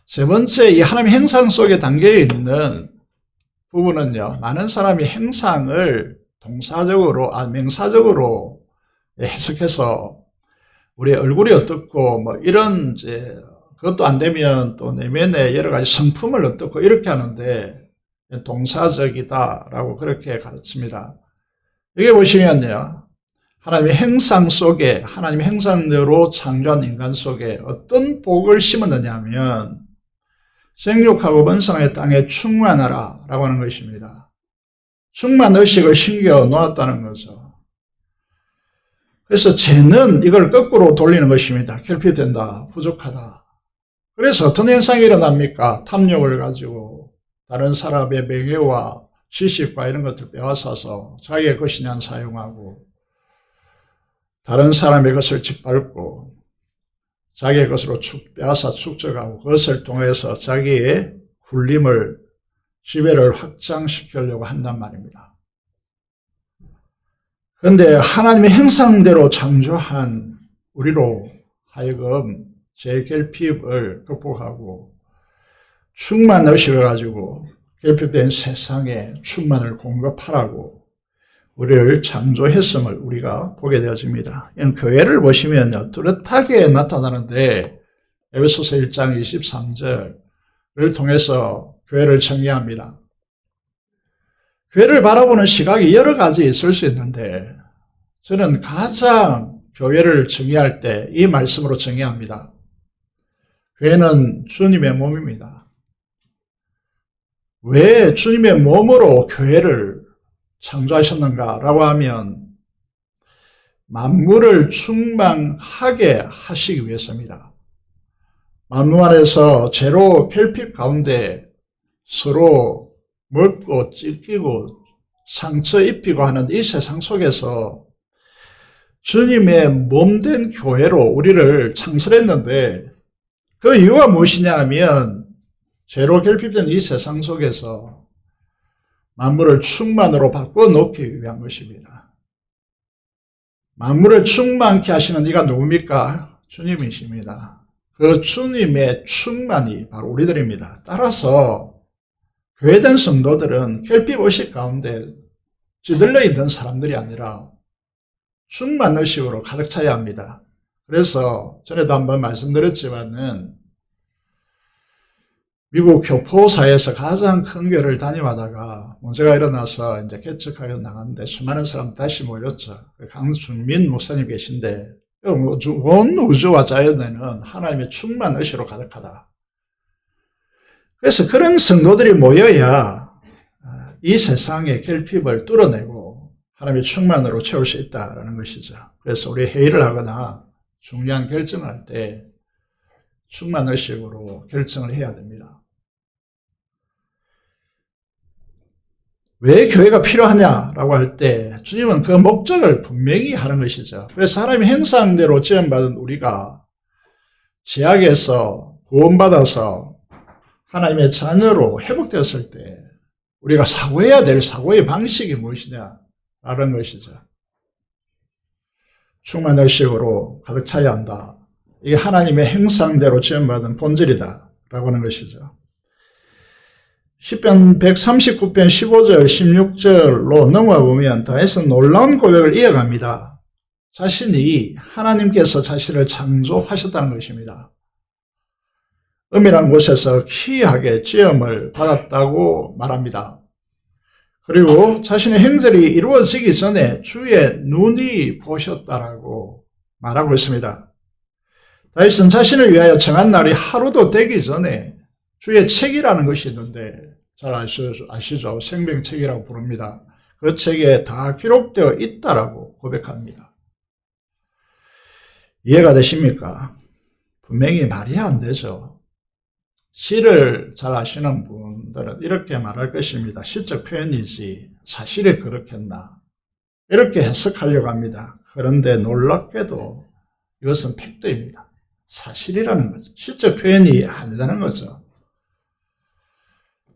세 번째, 이 하나님의 형상 속에 담겨 있는 부분은요, 많은 사람이 형상을 동사적으로, 명사적으로 해석해서 우리 얼굴이 어떻고 뭐 이런 이제 그것도 안 되면 또 내면에 여러 가지 성품을 어떻고 이렇게 하는데 동사적이다라고 그렇게 가르칩니다. 여기 보시면요, 하나님의 형상 속에, 하나님의 형상대로 창조한 인간 속에 어떤 복을 심었느냐 하면 생육하고 번성의 땅에 충만하라 라고 하는 것입니다. 충만 의식을 심겨 놓았다는 거죠. 그래서 죄는 이걸 거꾸로 돌리는 것입니다. 결핍된다, 부족하다. 그래서 어떤 현상이 일어납니까? 탐욕을 가지고 다른 사람의 명예와 지식과 이런 것들 빼앗아서 자기의 것이냐 사용하고, 다른 사람의 것을 짓밟고 자기의 것으로 빼앗아 축적하고, 그것을 통해서 자기의 굴림을, 지배를 확장시키려고 한단 말입니다. 그런데 하나님의 형상대로 창조한 우리로 하여금 죄결핍을 극복하고 충만 의식을 가지고 결핍된 세상에 충만을 공급하라고 우리를 창조했음을 우리가 보게 되어집니다. 교회를 보시면요, 뚜렷하게 나타나는데 에베소서 1장 23절을 통해서 교회를 정의합니다. 교회를 바라보는 시각이 여러 가지 있을 수 있는데 저는 가장 교회를 정의할 때 이 말씀으로 정의합니다. 교회는 주님의 몸입니다. 왜 주님의 몸으로 교회를 창조하셨는가라고 하면 만물을 충만하게 하시기 위해서입니다. 만물 안에서 죄로 결핍 가운데 서로 먹고 찢기고 상처 입히고 하는 이 세상 속에서 주님의 몸된 교회로 우리를 창설했는데 그 이유가 무엇이냐 하면 죄로 결핍된 이 세상 속에서 만물을 충만으로 바꿔놓기 위한 것입니다. 만물을 충만케 하시는 이가 누굽니까? 주님이십니다. 그 주님의 충만이 바로 우리들입니다. 따라서 교회된 성도들은 결핍의식 가운데 찌들려 있는 사람들이 아니라 충만 의식으로 가득 차야 합니다. 그래서 전에도 한번 말씀드렸지만은 미국 교포사에서 가장 큰 교회를 담임하다가 문제가 일어나서 이제 개척하여 나갔는데 수많은 사람 다시 모였죠. 강순민 목사님 계신데 온 우주와 자연에는 하나님의 충만 의식으로 가득하다. 그래서 그런 성도들이 모여야 이 세상의 결핍을 뚫어내고 하나님의 충만으로 채울 수 있다는 것이죠. 그래서 우리 회의를 하거나 중요한 결정을 할 때 충만 의식으로 결정을 해야 됩니다. 왜 교회가 필요하냐라고 할 때 주님은 그 목적을 분명히 하는 것이죠. 그래서 하나님의 형상대로 지음받은 우리가 죄악에서 구원받아서 하나님의 자녀로 회복되었을 때 우리가 사고해야 될 사고의 방식이 무엇이냐라는 것이죠. 충만 의식으로 가득 차야 한다. 이게 하나님의 형상대로 지음받은 본질이다라고 하는 것이죠. 시편 139편 15절 16절로 넘어가 보면 다윗은 놀라운 고백을 이어갑니다. 자신이 하나님께서 자신을 창조하셨다는 것입니다. 은밀한 곳에서 기이하게 지음을 받았다고 말합니다. 그리고 자신의 행절이 이루어지기 전에 주의 눈이 보셨다라고 말하고 있습니다. 다윗은 자신을 위하여 정한 날이 하루도 되기 전에 주의 책이라는 것이 있는데 잘 아시죠? 생명책이라고 부릅니다. 그 책에 다 기록되어 있다라고 고백합니다. 이해가 되십니까? 분명히 말이 안 되죠. 시를 잘 아시는 분들은 이렇게 말할 것입니다. 시적 표현이지 사실이 그렇겠나? 이렇게 해석하려고 합니다. 그런데 놀랍게도 이것은 팩트입니다. 사실이라는 거죠. 실제 표현이 아니라는 거죠.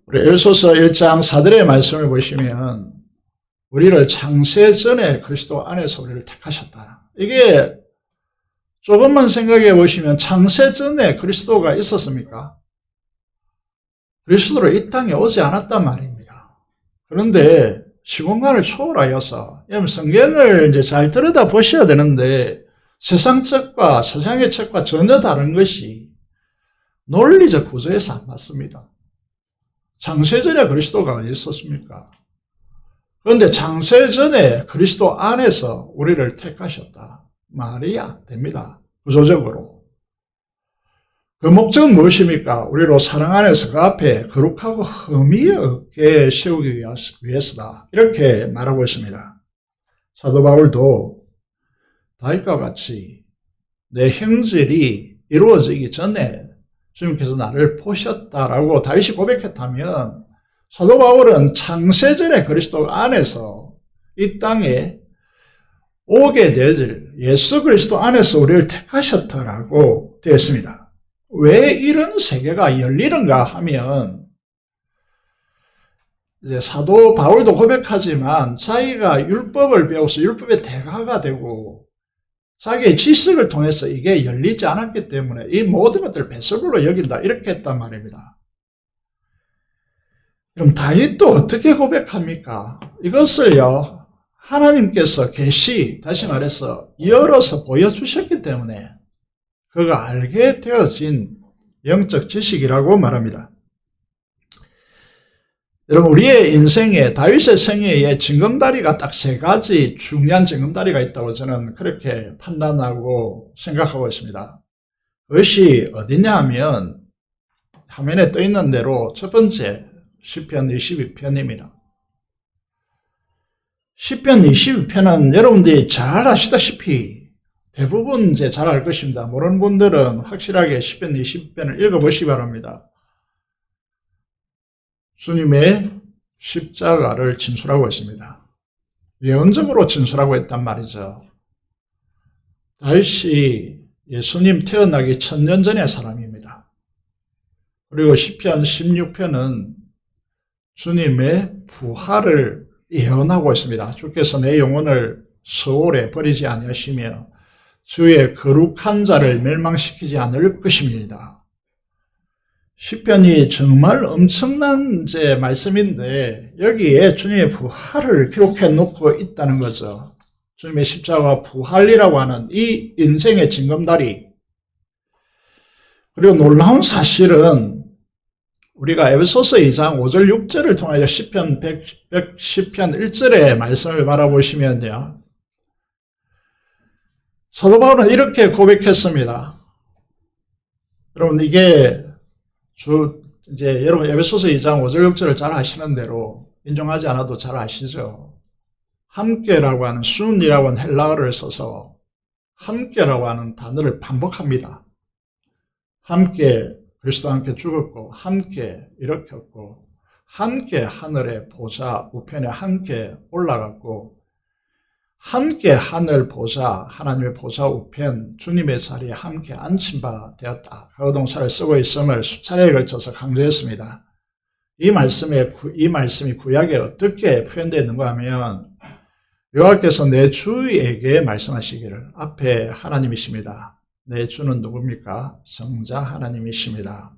우리 에베소서 1장 4절의 말씀을 보시면 우리를 창세 전에 그리스도 안에서 우리를 택하셨다. 이게 조금만 생각해 보시면 창세 전에 그리스도가 있었습니까? 그리스도로 이 땅에 오지 않았단 말입니다. 그런데 시공간을 초월하여서, 성경을 이제 잘 들여다 보셔야 되는데, 세상 책과 세상의 책과 전혀 다른 것이 논리적 구조에서 안 맞습니다. 창세전에 그리스도가 어디 있었습니까? 그런데 창세전에 그리스도 안에서 우리를 택하셨다. 말이 안 됩니다. 구조적으로. 그 목적은 무엇입니까? 우리로 사랑 안에서 그 앞에 거룩하고 흠이 없게 세우기 위해서다. 이렇게 말하고 있습니다. 사도 바울도 다윗과 같이 내 형질이 이루어지기 전에 주님께서 나를 보셨다라고 다윗이 고백했다면, 사도 바울은 창세전에 그리스도 안에서 이 땅에 오게 되질 예수 그리스도 안에서 우리를 택하셨다라고 되어 있습니다. 왜 이런 세계가 열리는가 하면, 이제 사도 바울도 고백하지만 자기가 율법을 배워서 율법의 대가가 되고 자기의 지식을 통해서 이게 열리지 않았기 때문에 이 모든 것들을 배설물로 여긴다, 이렇게 했단 말입니다. 그럼 다윗도 어떻게 고백합니까? 이것을요, 하나님께서 다시 말해서 열어서 보여주셨기 때문에 그가 알게 되어진 영적 지식이라고 말합니다. 여러분, 우리의 인생에, 다윗의 생애에 징검다리가 딱 3가지 중요한 징검다리가 있다고 저는 그렇게 판단하고 생각하고 있습니다. 그것이 어디냐 하면 화면에 떠 있는 대로 첫 번째 시편 22편입니다. 시편 22편은 여러분들이 잘 아시다시피 대부분 이제 잘 알 것입니다. 모르는 분들은 확실하게 시편 22편을 읽어보시기 바랍니다. 주님의 십자가를 진술하고 있습니다. 예언적으로 진술하고 있단 말이죠. 다윗이 예수님 태어나기 1000년 전의 사람입니다. 그리고 시편 16편은 주님의 부활을 예언하고 있습니다. 주께서 내 영혼을 서울에 버리지 아니하시며 주의 거룩한 자를 멸망시키지 않을 것입니다. 시편이 정말 엄청난 이제 말씀인데 여기에 주님의 부활을 기록해 놓고 있다는 거죠. 주님의 십자가 부활이라고 하는 이 인생의 징검다리. 그리고 놀라운 사실은 우리가 에베소서 2장 5절 6절을 통하여 시편 110편 1절의 말씀을 바라보시면요, 사도 바울은 이렇게 고백했습니다. 여러분, 이게 이제 여러분 에베소서 2장 5절 6절을 잘 아시는 대로 인정하지 않아도 잘 아시죠. 함께라고 하는 순이라고 하는 헬라어를 써서 함께라고 하는 단어를 반복합니다. 함께 그리스도와 함께 죽었고 함께 일으켰고 함께 하늘의 보좌 우편에 함께 올라갔고 함께 하늘 보좌, 하나님의 보좌 우편, 주님의 자리에 함께 앉힌 바 되었다. 가거동사를 쓰고 있음을 수차례에 걸쳐서 강조했습니다. 이 말씀이 구약에 어떻게 표현되어 있는가 하면, 여호와께서 내 주에게 말씀하시기를, 앞에 하나님이십니다. 내 주는 누굽니까? 성자 하나님이십니다.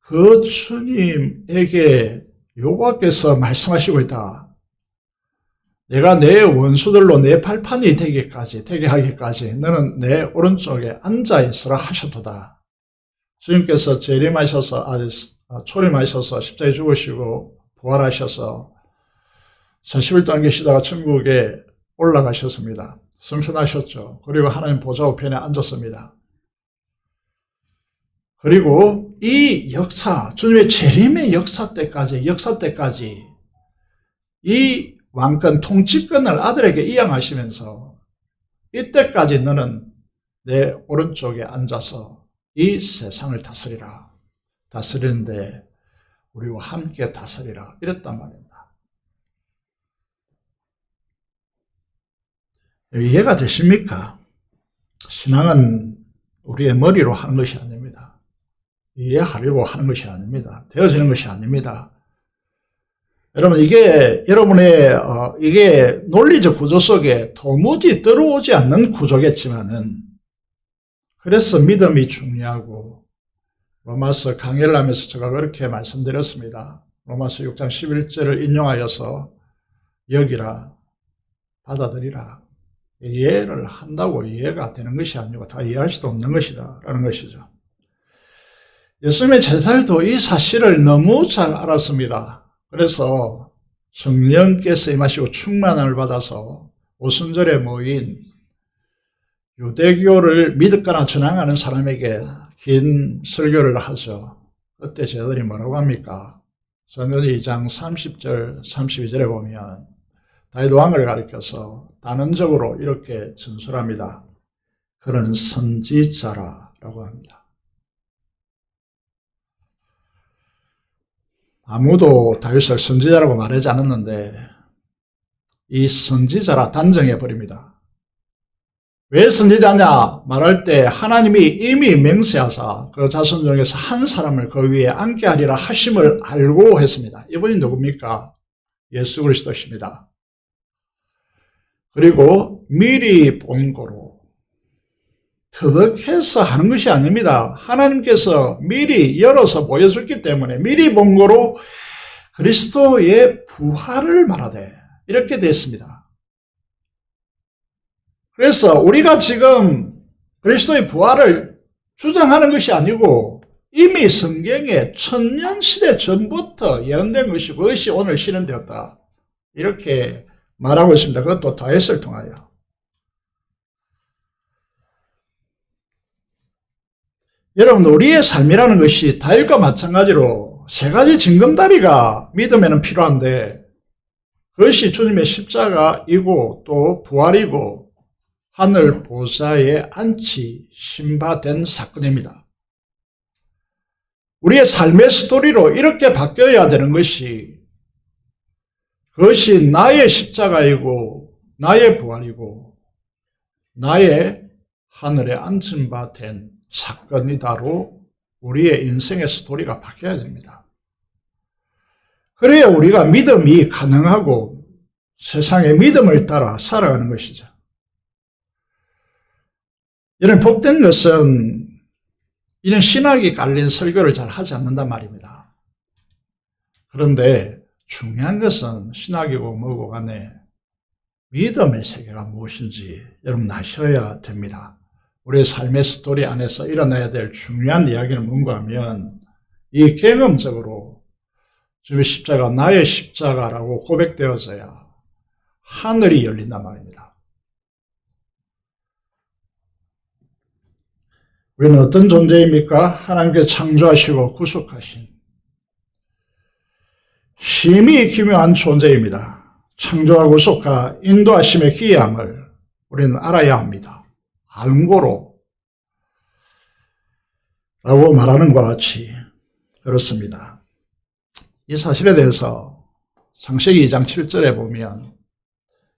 그 주님에게 여호와께서 말씀하시고 있다. 내가 내 원수들로 내 발판이 되게 하기까지 너는 내 오른쪽에 앉아있으라 하셨도다. 주님께서 초림하셔서 십자가에 죽으시고 부활하셔서 40일 동안 계시다가 천국에 올라가셨습니다. 승천하셨죠. 그리고 하나님 보좌 우편에 앉았습니다. 그리고 이 역사, 주님의 재림의 역사 때까지 이 왕권 통치권을 아들에게 이양하시면서 이때까지 너는 내 오른쪽에 앉아서 이 세상을 다스리라. 다스리는데 우리와 함께 다스리라. 이랬단 말입니다. 이해가 되십니까? 신앙은 우리의 머리로 하는 것이 아닙니다. 이해하려고 하는 것이 아닙니다. 되어지는 것이 아닙니다. 여러분, 이게 이게 논리적 구조 속에 도무지 들어오지 않는 구조겠지만은, 그래서 믿음이 중요하고, 로마서 강의를 하면서 제가 그렇게 말씀드렸습니다. 로마서 6장 11절을 인용하여서 여기라, 받아들이라. 이해를 한다고 이해가 되는 것이 아니고 다 이해할 수도 없는 것이다 라는 것이죠. 예수님의 제자들도 이 사실을 너무 잘 알았습니다. 그래서 성령께서 임하시고 충만함을 받아서 오순절에 모인 유대교를 믿거나 전향하는 사람에게 긴 설교를 하죠. 그때 제자들이 뭐라고 합니까? 전전 2장 30절 32절에 보면 다윗 왕을 가리켜서 단언적으로 이렇게 진술합니다. 그는 선지자라고 합니다. 아무도 다윗을 선지자라고 말하지 않았는데 이 선지자라 단정해 버립니다. 왜 선지자냐 말할 때 하나님이 이미 맹세하사 그 자손 중에서 한 사람을 그 위에 앉게 하리라 하심을 알고 했습니다. 이분이 누굽니까? 예수 그리스도십니다. 그리고 미리 본 거로 터득해서 하는 것이 아닙니다. 하나님께서 미리 열어서 보여줬기 때문에 미리 본 거로 그리스도의 부활을 말하되 이렇게 됐습니다. 그래서 우리가 지금 그리스도의 부활을 주장하는 것이 아니고 이미 성경에 천년시대 전부터 예언된 것이고 그것이 오늘 실현되었다. 이렇게 말하고 있습니다. 그것도 다윗을 통하여. 여러분, 우리의 삶이라는 것이 다윗과 마찬가지로 세 가지 징검다리가 믿음에는 필요한데 그것이 주님의 십자가이고 또 부활이고 하늘 보좌에 앉히 신바된 사건입니다. 우리의 삶의 스토리로 이렇게 바뀌어야 되는 것이 그것이 나의 십자가이고 나의 부활이고 나의 하늘에 앉은 바 된 사건이다로 우리의 인생의 스토리가 바뀌어야 됩니다. 그래야 우리가 믿음이 가능하고 세상의 믿음을 따라 살아가는 것이죠. 이런 복된 것은 이런 신학이 깔린 설교를 잘 하지 않는단 말입니다. 그런데 중요한 것은 신학이고 뭐고 간에 믿음의 세계가 무엇인지 여러분 아셔야 됩니다. 우리의 삶의 스토리 안에서 일어나야 될 중요한 이야기는 뭔가 하면 이 경험적으로 주님의 십자가 나의 십자가라고 고백되어져야 하늘이 열린단 말입니다. 우리는 어떤 존재입니까? 하나님께 창조하시고 구속하신 심히 기묘한 존재입니다. 창조와 구속과 인도하심의 기이함을 우리는 알아야 합니다. 알고로 라고 말하는 것과 같이 그렇습니다. 이 사실에 대해서 창세기 2장 7절에 보면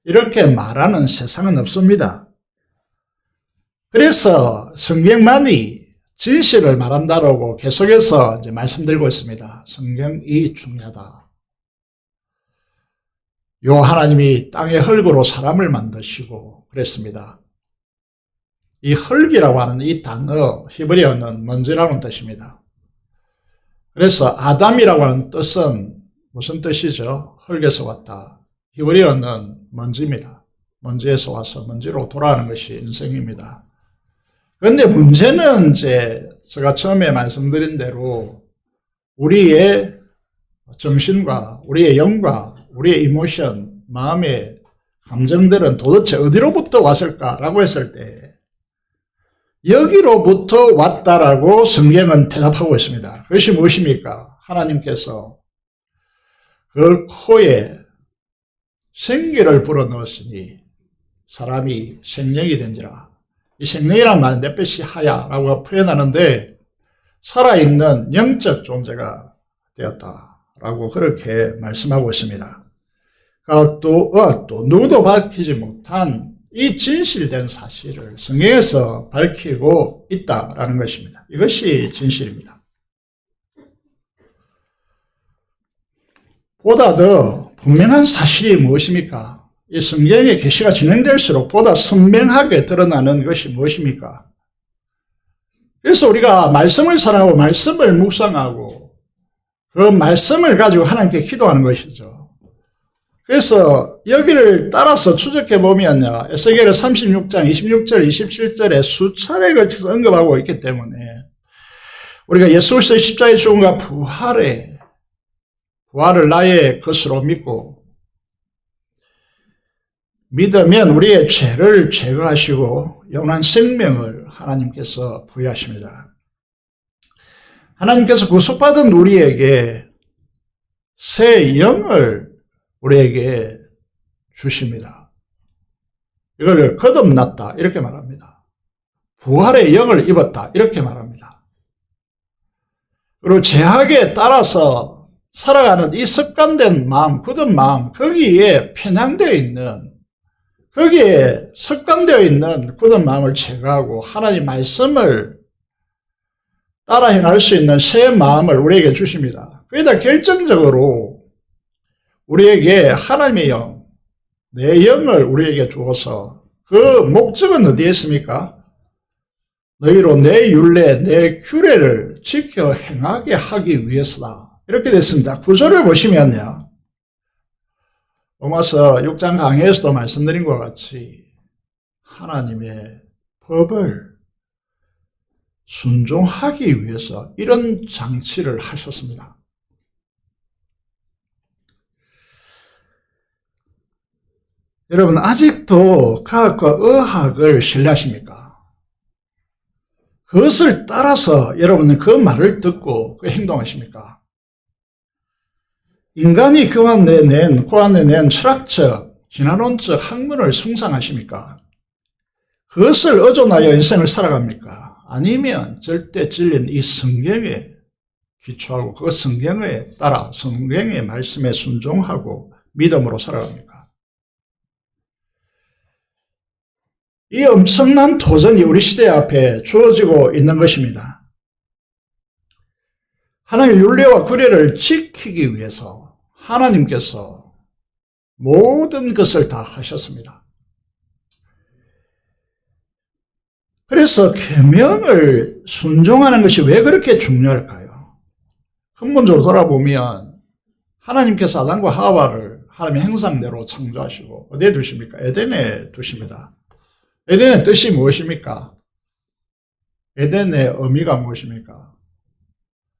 이렇게 말하는 세상은 없습니다. 그래서 성경만이 진실을 말한다라고 계속해서 이제 말씀드리고 있습니다. 성경이 중요하다. 요 하나님이 땅의 흙으로 사람을 만드시고 그랬습니다. 이 흙이라고 하는 이 단어 히브리어는 먼지라는 뜻입니다. 그래서 아담이라고 하는 뜻은 무슨 뜻이죠? 흙에서 왔다. 히브리어는 먼지입니다. 먼지에서 와서 먼지로 돌아가는 것이 인생입니다. 그런데 문제는 이제 제가 처음에 말씀드린 대로 우리의 정신과 우리의 영과 우리의 이모션, 마음의 감정들은 도대체 어디로부터 왔을까라고 했을 때 여기로부터 왔다라고 성경은 대답하고 있습니다. 그것이 무엇입니까? 하나님께서 그 코에 생기를 불어넣었으니 사람이 생명이 된지라. 이 생명이란 말은 넷볕이 하야라고 표현하는데 살아있는 영적 존재가 되었다라고 그렇게 말씀하고 있습니다. 각도, 의학도, 누구도 밝히지 못한 이 진실된 사실을 성경에서 밝히고 있다라는 것입니다. 이것이 진실입니다. 보다 더 분명한 사실이 무엇입니까? 이 성경의 계시가 진행될수록 보다 선명하게 드러나는 것이 무엇입니까? 그래서 우리가 말씀을 사랑하고 말씀을 묵상하고 그 말씀을 가지고 하나님께 기도하는 것이죠. 그래서 여기를 따라서 추적해 보면요, 에스겔 36장 26절 27절에 수차례에 걸쳐서 언급하고 있기 때문에 우리가 예수 그리스도의 십자가의 죽음과 부활을 나의 것으로 믿으면 우리의 죄를 제거하시고 영원한 생명을 하나님께서 부여하십니다. 하나님께서 구속받은 우리에게 새 영을 우리에게 주십니다. 이걸 거듭났다 이렇게 말합니다. 부활의 영을 입었다 이렇게 말합니다. 그리고 죄악에 따라서 살아가는 이 습관된 마음, 굳은 마음, 거기에 습관되어 있는 굳은 마음을 제거하고 하나님 말씀을 따라 행할 수 있는 새 마음을 우리에게 주십니다. 거기다 결정적으로 우리에게 하나님의 영, 내 영을 우리에게 주어서 그 목적은 어디에 있습니까? 너희로 내 율례, 내 규례를 지켜 행하게 하기 위해서다. 이렇게 됐습니다. 구절을 보시면요, 로마서 6장 강의에서도 말씀드린 것 같이 하나님의 법을 순종하기 위해서 이런 장치를 하셨습니다. 여러분, 아직도 과학과 의학을 신뢰하십니까? 그것을 따라서 여러분은 그 말을 듣고 그 행동하십니까? 인간이 고안내낸 철학적, 진화론적 학문을 숭상하십니까? 그것을 의존하여 인생을 살아갑니까? 아니면 절대 진리인 이 성경에 기초하고 그 성경에 따라 성경의 말씀에 순종하고 믿음으로 살아갑니까? 이 엄청난 도전이 우리 시대 앞에 주어지고 있는 것입니다. 하나님의 율례와 규례를 지키기 위해서 하나님께서 모든 것을 다 하셨습니다. 그래서 계명을 순종하는 것이 왜 그렇게 중요할까요? 근본적으로 돌아보면 하나님께서 아담과 하와를 하나님의 형상대로 창조하시고 어디에 두십니까? 에덴에 두십니다. 에덴의 뜻이 무엇입니까? 에덴의 의미가 무엇입니까?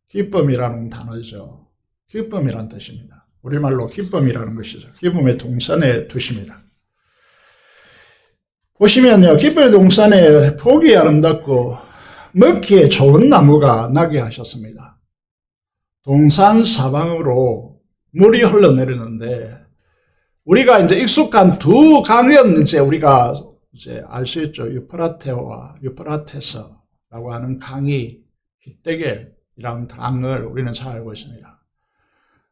기쁨이라는 단어죠. 기쁨이라는 뜻입니다. 우리말로 기쁨이라는 것이죠. 기쁨의 동산에 두십니다. 보시면요, 기쁨의 동산에 보기 아름답고 먹기에 좋은 나무가 나게 하셨습니다. 동산 사방으로 물이 흘러내리는데 우리가 이제 익숙한 두 강은 우리가 알 수 있죠. 유프라테와 유프라테스라고 하는 강이 히데겔이라는 강을 우리는 잘 알고 있습니다.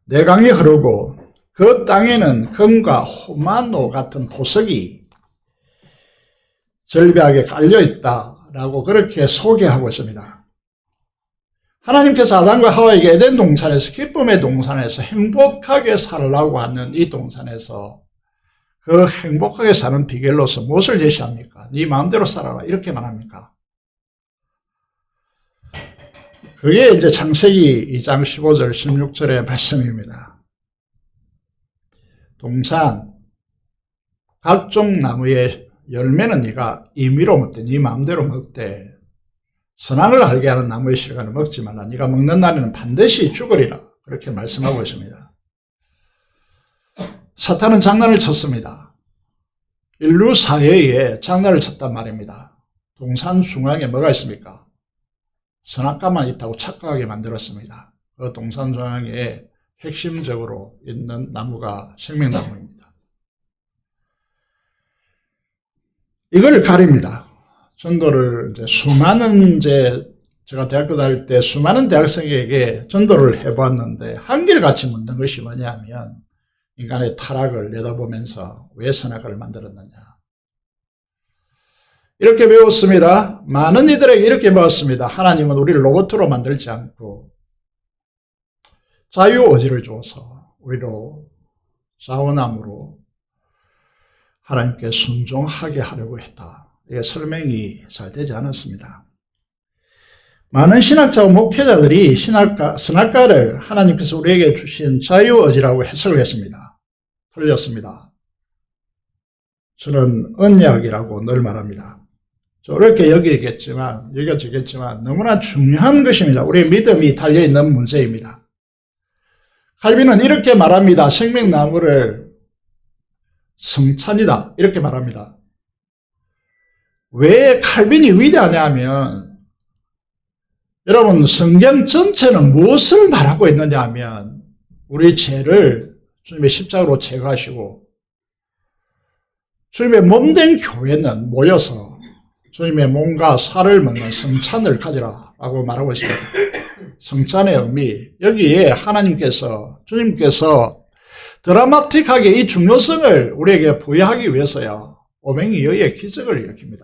네 강이 흐르고 그 땅에는 금과 호마노 같은 보석이 절벽에 깔려있다라고 그렇게 소개하고 있습니다. 하나님께서 아담과 하와에게 에덴 동산에서 기쁨의 동산에서 행복하게 살라고 하는 이 동산에서 그 행복하게 사는 비결로서 무엇을 제시합니까? 네 마음대로 살아라 이렇게 말합니까? 그게 이제 창세기 2장 15절 16절의 말씀입니다. 동산 각종 나무의 열매는 네가 임의로 먹되 네 마음대로 먹되 선악을 알게 하는 나무의 실과는 먹지 말라. 네가 먹는 날에는 반드시 죽으리라. 그렇게 말씀하고 있습니다. 사탄은 장난을 쳤습니다. 인류 사회에 장난을 쳤단 말입니다. 동산 중앙에 뭐가 있습니까? 선악과만 있다고 착각하게 만들었습니다. 그 동산 중앙에 핵심적으로 있는 나무가 생명나무입니다. 이걸 가립니다. 전도를 제가 대학교 다닐 때 수많은 대학생에게 전도를 해봤는데 한결같이 묻는 것이 뭐냐면 인간의 타락을 내다보면서 왜 선악과를 만들었느냐. 이렇게 배웠습니다. 많은 이들에게 이렇게 배웠습니다. 하나님은 우리를 로봇으로 만들지 않고 자유의지를 줘서 우리로 자원함으로 하나님께 순종하게 하려고 했다. 이게 설명이 잘 되지 않았습니다. 많은 신학자와 목회자들이 선악과를 하나님께서 우리에게 주신 자유의지라고 해석을 했습니다. 틀렸습니다. 저는 언약이라고 늘 말합니다. 어렵게 여겨지겠지만 너무나 중요한 것입니다. 우리의 믿음이 달려있는 문제입니다. 칼빈은 이렇게 말합니다. 생명나무를 성찬이다 이렇게 말합니다. 왜 칼빈이 위대하냐 하면 여러분 성경 전체는 무엇을 말하고 있느냐 하면 우리 죄를 주님의 십자가로 제거하시고 주님의 몸된 교회는 모여서 주님의 몸과 살을 먹는 성찬을 가지라 라고 말하고 있습니다. 성찬의 의미, 여기에 주님께서 드라마틱하게 이 중요성을 우리에게 부여하기 위해서야 오병이 여의 기적을 일으킵니다.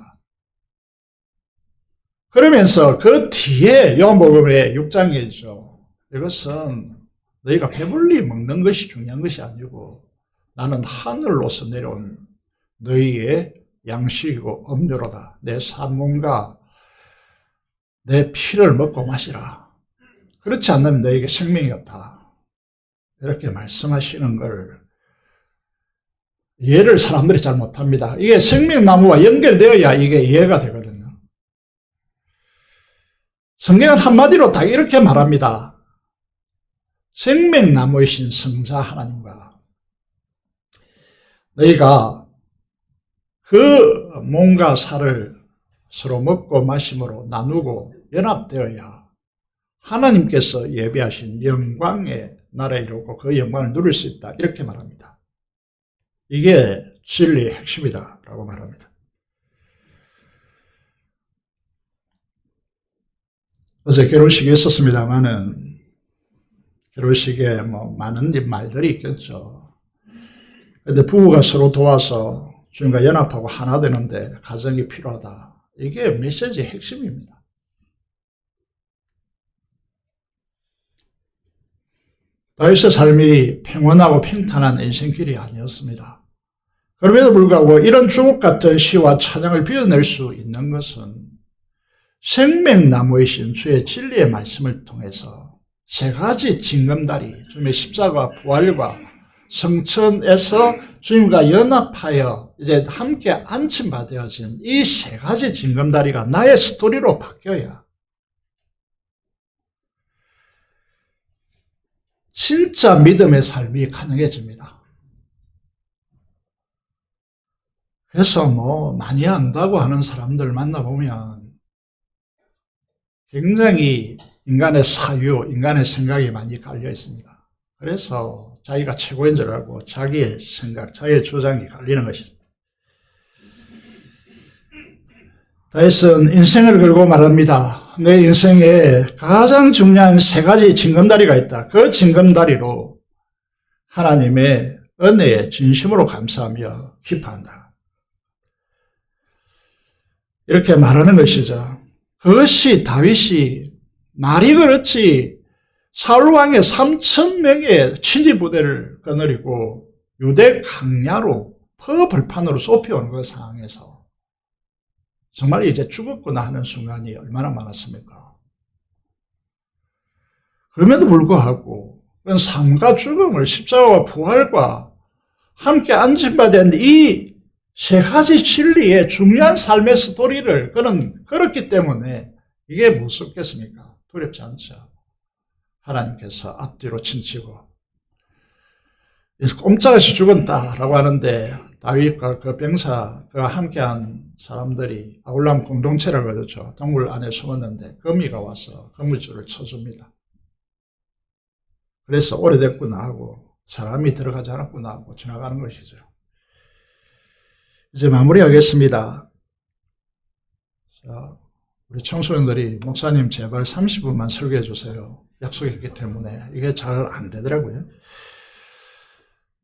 그러면서 그 뒤에 요한복음의 6장에 있죠. 이것은 너희가 배불리 먹는 것이 중요한 것이 아니고 나는 하늘로서 내려온 너희의 양식이고 음료로다. 내 삶과 내 피를 먹고 마시라. 그렇지 않으면 너에게 생명이 없다. 이렇게 말씀하시는 걸 이해를 사람들이 잘 못합니다. 이게 생명나무와 연결되어야 이게 이해가 되거든요. 성경은 한마디로 다 이렇게 말합니다. 생명나무이신 성자 하나님과 너희가 그 몸과 살을 서로 먹고 마심으로 나누고 연합되어야 하나님께서 예비하신 영광의 나라에 이르고 그 영광을 누릴 수 있다. 이렇게 말합니다. 이게 진리의 핵심이다 라고 말합니다. 어제 결혼식이 있었습니다만은 결혼식에 많은 말들이 있겠죠. 그런데 부부가 서로 도와서 주님과 연합하고 하나 되는데 가정이 필요하다. 이게 메시지의 핵심입니다. 다윗의 삶이 평온하고 평탄한 인생길이 아니었습니다. 그럼에도 불구하고 이런 주옥 같은 시와 찬양을 빚어낼 수 있는 것은 생명나무이신 주의 진리의 말씀을 통해서 세 가지 징검다리, 주님의 십자가 부활과 성천에서 주님과 연합하여 이제 함께 안침받아진 이 세 가지 징검다리가 나의 스토리로 바뀌어야 진짜 믿음의 삶이 가능해집니다. 그래서 많이 안다고 하는 사람들 만나보면 굉장히 인간의 사유, 인간의 생각이 많이 갈려 있습니다. 그래서 자기가 최고인 줄 알고 자기의 생각, 자기의 주장이 갈리는 것입니다. 다윗은 인생을 걸고 말합니다. 내 인생에 가장 중요한 세 가지 징검다리가 있다. 그 징검다리로 하나님의 은혜에 진심으로 감사하며 기뻐한다. 이렇게 말하는 것이죠. 그것이 다윗이 말이 그렇지 사울왕의 3,000명의 친지부대를 거느리고 유대 강야로 퍼벌판으로 쏟아오는 그 상황에서 정말 이제 죽었구나 하는 순간이 얼마나 많았습니까? 그럼에도 불구하고 그런 삶과 죽음을 십자가와 부활과 함께 안심받은 이 세 가지 진리의 중요한 삶의 스토리를 그는 걸었기 때문에 이게 무섭겠습니까? 두렵지 않죠. 하나님께서 앞뒤로 친치고 꼼짝없이 죽었다라고 하는데 다윗과 그 병사, 그와 함께한 사람들이 아울람 공동체라고 그러죠. 동굴 안에 숨었는데 거미가 와서 거미줄을 쳐줍니다. 그래서 오래됐구나 하고 사람이 들어가지 않았구나 하고 지나가는 것이죠. 이제 마무리하겠습니다. 자, 우리 청소년들이 목사님 제발 30분만 설교해 주세요. 약속했기 때문에 이게 잘 안 되더라고요.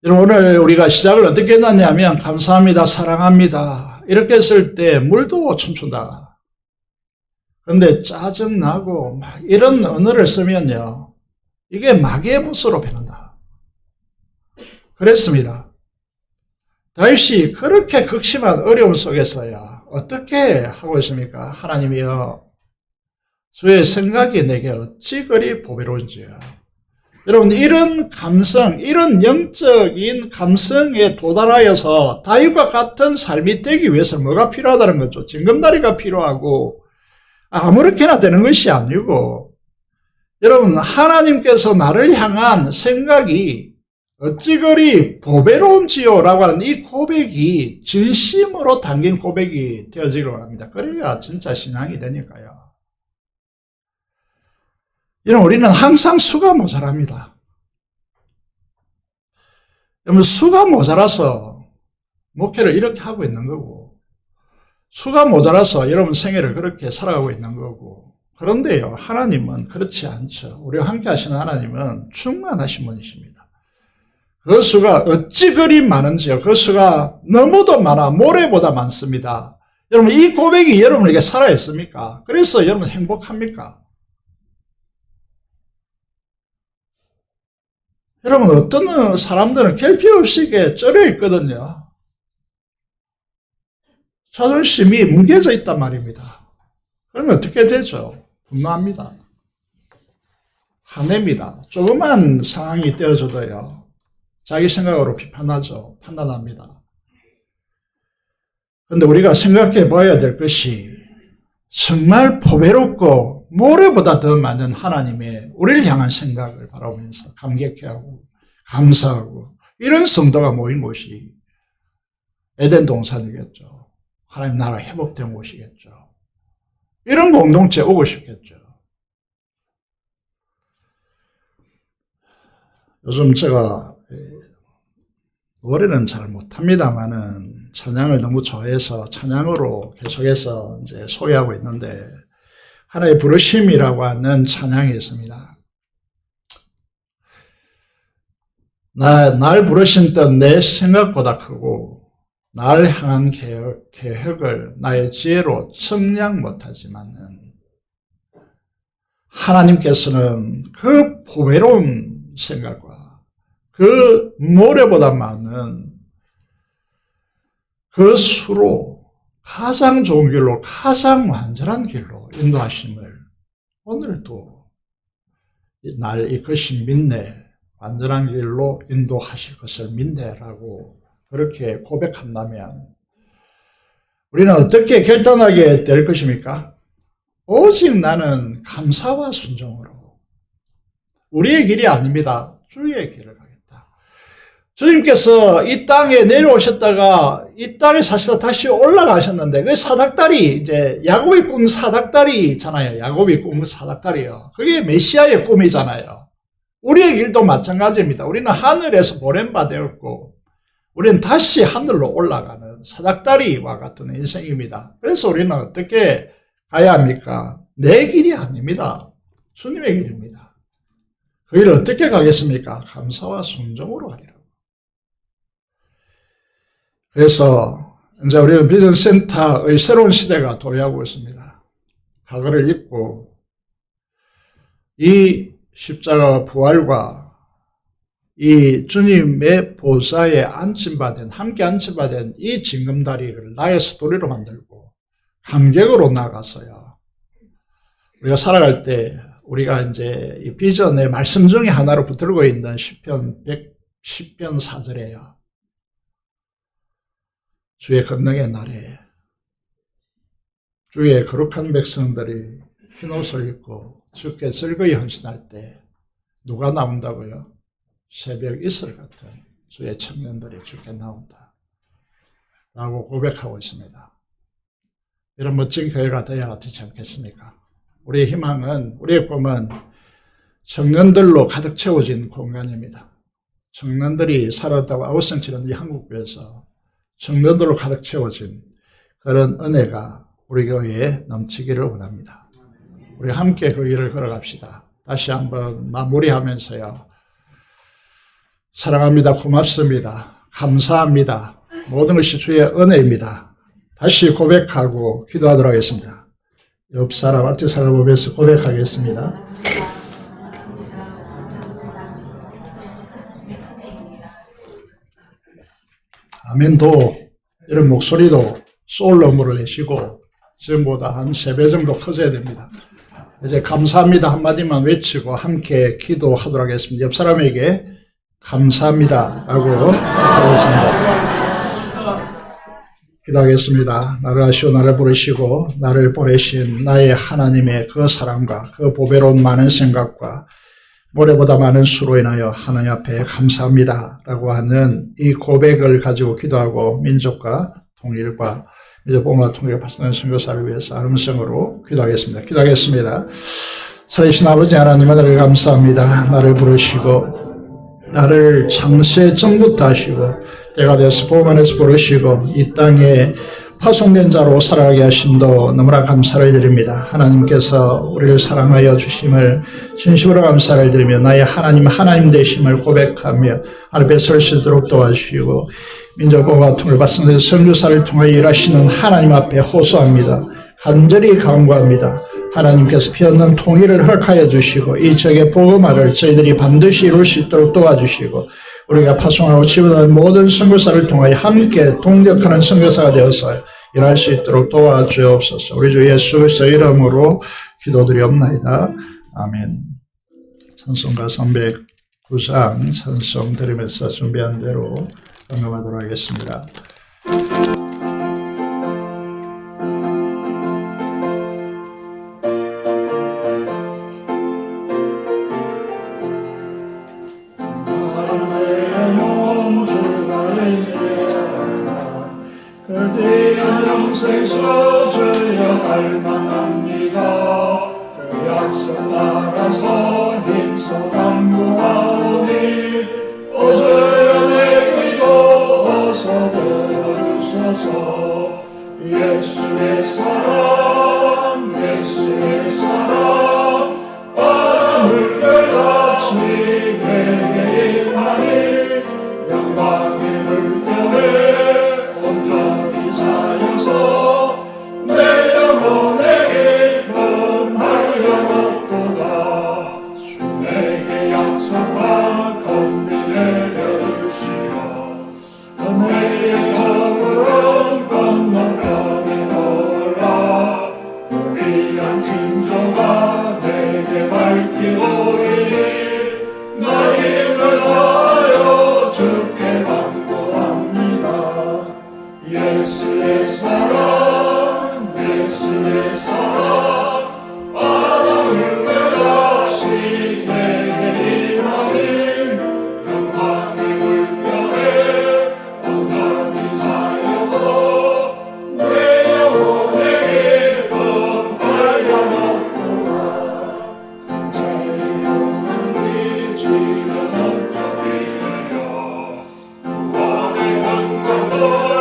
여러분 오늘 우리가 시작을 어떻게 했느냐면 감사합니다, 사랑합니다 이렇게 했을 때 물도 춤춘다. 그런데 짜증나고 막 이런 언어를 쓰면요, 이게 마귀의 모습으로 변한다. 그랬습니다. 다윗이 그렇게 극심한 어려움 속에서야 어떻게 하고 있습니까? 하나님이여, 주의 생각이 내게 어찌 그리 보배로운지요. 여러분, 이런 감성, 이런 영적인 감성에 도달하여서 다윗과 같은 삶이 되기 위해서 뭐가 필요하다는 거죠? 징검다리가 필요하고 아무렇게나 되는 것이 아니고, 여러분, 하나님께서 나를 향한 생각이 어찌 그리 보배로운지요 라고 하는 이 고백이 진심으로 담긴 고백이 되어지길 원합니다. 그래야 진짜 신앙이 되니까요. 여러분, 우리는 항상 수가 모자랍니다. 여러분, 수가 모자라서 목회를 이렇게 하고 있는 거고, 수가 모자라서 여러분 생애를 그렇게 살아가고 있는 거고, 그런데요, 하나님은 그렇지 않죠. 우리와 함께 하시는 하나님은 충만하신 분이십니다. 그 수가 어찌 그리 많은지요. 그 수가 너무도 많아 모래보다 많습니다. 여러분, 이 고백이 여러분에게 살아있습니까? 그래서 여러분 행복합니까? 여러분, 어떤 사람들은 결핍 없이 쩔어 있거든요. 자존심이 뭉개져 있단 말입니다. 그러면 어떻게 되죠? 분노합니다. 화냅니다. 조그만 상황이 되어져도요, 자기 생각으로 비판하죠. 판단합니다. 그런데 우리가 생각해 봐야 될 것이, 정말 보배롭고 모래보다 더 많은 하나님의 우리를 향한 생각을 바라보면서 감격해하고 감사하고 이런 성도가 모인 곳이 에덴 동산이겠죠. 하나님 나라 회복된 곳이겠죠. 이런 공동체 오고 싶겠죠. 요즘 제가 노래는 잘 못합니다만은 찬양을 너무 좋아해서 찬양으로 계속해서 이제 소개하고 있는데, 하나의 부르심이라고 하는 찬양이 있습니다. 날 부르신 뜻 내 생각보다 크고, 날 향한 계획을 나의 지혜로 측량 못하지만은, 하나님께서는 그 보배로운 생각과 그 모래보다 많은 그 수로 가장 좋은 길로, 가장 완전한 길로 인도하심을 오늘도 날 이끄신 믿네, 완전한 길로 인도하실 것을 믿네라고 그렇게 고백한다면 우리는 어떻게 결단하게 될 것입니까? 오직 나는 감사와 순종으로, 우리의 길이 아닙니다. 주의 길을 가겠다. 주님께서 이 땅에 내려오셨다가 이 땅에 사시다 다시 올라가셨는데, 그 사닥다리, 이제 야곱이 꾼 사닥다리잖아요. 야곱이 꾼 사닥다리요. 그게 메시아의 꿈이잖아요. 우리의 길도 마찬가지입니다. 우리는 하늘에서 보낸 바 되었고, 우리는 다시 하늘로 올라가는 사닥다리와 같은 인생입니다. 그래서 우리는 어떻게 가야 합니까? 내 길이 아닙니다. 주님의 길입니다. 그 길을 어떻게 가겠습니까? 감사와 순종으로 가리라. 그래서 이제 우리는 비전센터의 새로운 시대가 도래하고 있습니다. 과거를 잊고 이 십자가 부활과 이 주님의 보좌에 함께 안침받은 이 징검다리를 나의 스토리로 만들고 감격으로 나가서요, 우리가 살아갈 때 우리가 이제 이 비전의 말씀 중에 하나로 붙들고 있는 시편 4절에요. 주의 권능의 날에 주의 거룩한 백성들이 흰옷을 입고 주께 즐거이 헌신할 때 누가 나온다고요? 새벽 이슬 같은 주의 청년들이 주께 나온다 라고 고백하고 있습니다. 이런 멋진 교회가 되어야 되지 않겠습니까? 우리의 희망은, 우리의 꿈은 청년들로 가득 채워진 공간입니다. 청년들이 살았다고 아우성치는 이 한국교회에서 청년들로 가득 채워진 그런 은혜가 우리 교회에 넘치기를 원합니다. 우리 함께 그 길을 걸어갑시다. 다시 한번 마무리하면서요, 사랑합니다. 고맙습니다. 감사합니다. 모든 것이 주의 은혜입니다. 다시 고백하고 기도하도록 하겠습니다. 옆 사람한테 살펴보면서 고백하겠습니다. 아멘도 이런 목소리도 소울럼으로 내시고 지금보다 한 3배 정도 커져야 됩니다. 이제 감사합니다 한마디만 외치고 함께 기도하도록 하겠습니다. 옆 사람에게 감사합니다 라고 하겠습니다. 기도하겠습니다. 나를 아시고 나를 부르시고 나를 보내신 나의 하나님의 그 사랑과 그 보배로운 많은 생각과 모래보다 많은 수로 인하여 하나님 앞에 감사합니다 라고 하는 이 고백을 가지고 기도하고 민족과 통일과 이제 복음과 통일을 발전하는 선교사를 위해서 아름성으로 기도하겠습니다. 기도하겠습니다. 살아계신 아버지 하나님, 나를 감사합니다. 나를 부르시고 나를 창세 전부터 하시고 때가 되어서 복음 안에서 부르시고 이 땅에 파송된 자로 살아가게 하심도 너무나 감사를 드립니다. 하나님께서 우리를 사랑하여 주심을 진심으로 감사를 드리며 나의 하나님 되심을 고백하며 하나님께 설 수 있도록 도와주시고 민족과 통일 발전된 선교사를 통하여 일하시는 하나님 앞에 호소합니다. 간절히 간구합니다. 하나님께서 피어난 통일을 허락하여 주시고 이 지역의 복음화를 저희들이 반드시 이룰 수 있도록 도와주시고 우리가 파송하고 지원하는 모든 선교사를 통하여 함께 동력하는 선교사가 되어서 일할 수 있도록 도와주옵소서. 우리 주 예수 그리스도의 이름으로 기도드리옵나이다. 아멘. 찬송가 309장 찬송 드리면서 준비한 대로 감감하도록 하겠습니다. 그대의 영생서 주여 갈망합니다. 그 약속 따라서 힘써 간구하오니 오주여 내 기도 어서 들어주소서. 예수의 사랑 예수의 사랑 바람을 껴같이 내게 임하니 영광의 물결에 온전히 사여서 내 영혼의 기쁨 하려었도다. 주 내게 약속한 건비 내려주시오. 은혜의 저물은 건너편에 놓으라. 그 귀한 징조가 내게 밝히오리니 나 힘을 다하여 주께 간구합니다. 예수의 사랑 예수의 사랑 바람을 빼앗이 내게 임하니 영광의 물결에 온전히 사여서 내 영혼의 기쁨 하려었도다. 감사의 소망이 주여 넘쳐 흘려 구원의 강물을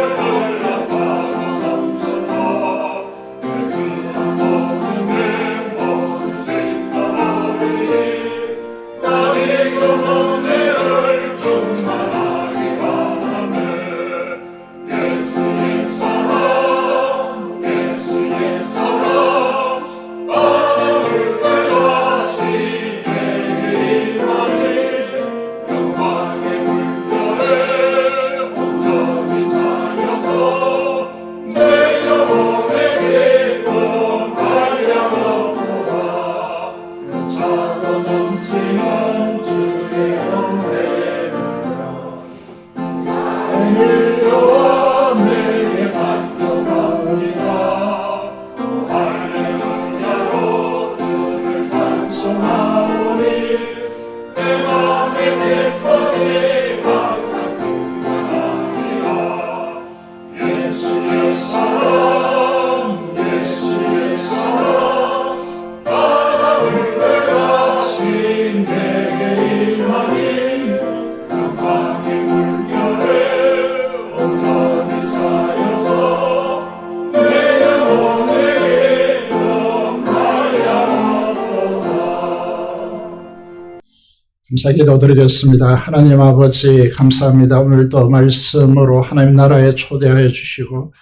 감사기도 드리겠습니다. 하나님 아버지 감사합니다. 오늘도 말씀으로 하나님 나라에 초대하여 주시고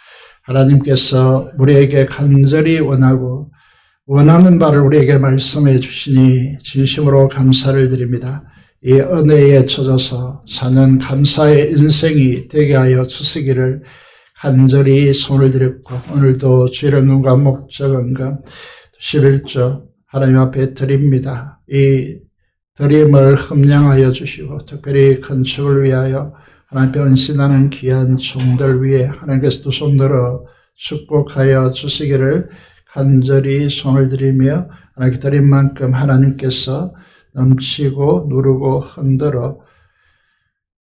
하나님께서 우리에게 간절히 원하는 바를 우리에게 말씀해 주시니 진심으로 감사를 드립니다. 이 은혜에 젖어서 사는 감사의 인생이 되게 하여 주시기를 간절히 손을 드렸고, 오늘도 주의 은과 목적은과 11조 하나님 앞에 드립니다. 이 드림을 흠량하여 주시고, 특별히 건축을 위하여 하나님께 헌신하는 귀한 종들 위해 하나님께서 두 손 들어 축복하여 주시기를 간절히 손을 드리며, 하나님께 드린 만큼 하나님께서 넘치고 누르고 흔들어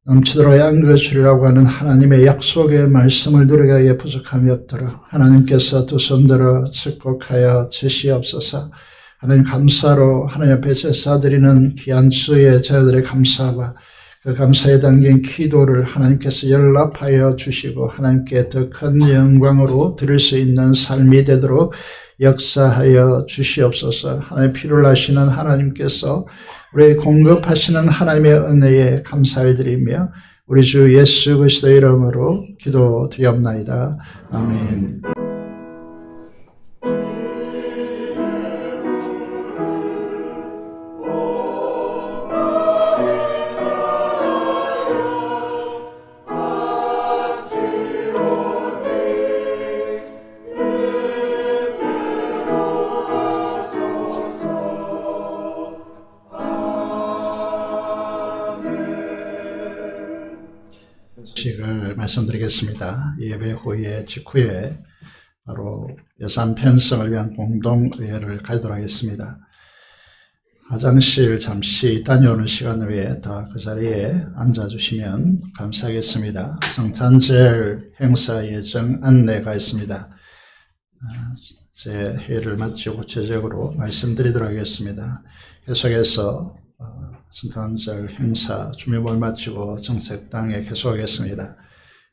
넘치도록 양겨 주리라고 하는 하나님의 약속의 말씀을 누리기에 부족함이 없도록 하나님께서 두 손 들어 축복하여 주시옵소서. 하나님 감사로 하나님 앞에 제사드리는 귀한 주의 제자들의 감사와 그 감사에 담긴 기도를 하나님께서 연락하여 주시고 하나님께 더 큰 영광으로 드릴 수 있는 삶이 되도록 역사하여 주시옵소서. 하나님 필요를 아시는 하나님께서 우리 공급하시는 하나님의 은혜에 감사를 드리며 우리 주 예수 그리스도의 이름으로 기도드리옵나이다. 아멘. 소식을 말씀드리겠습니다. 예배 후에 직후에 바로 예산 편성을 위한 공동의회를 가지도록 하겠습니다. 화장실 잠시 다녀오는 시간 외에 다 그 자리에 앉아주시면 감사하겠습니다. 성탄절 행사 예정 안내가 있습니다. 제 회의를 마치고 구체적으로 말씀드리도록 하겠습니다. 계속해서 성탄절 행사 준비를 마치고 정책당에 계속하겠습니다.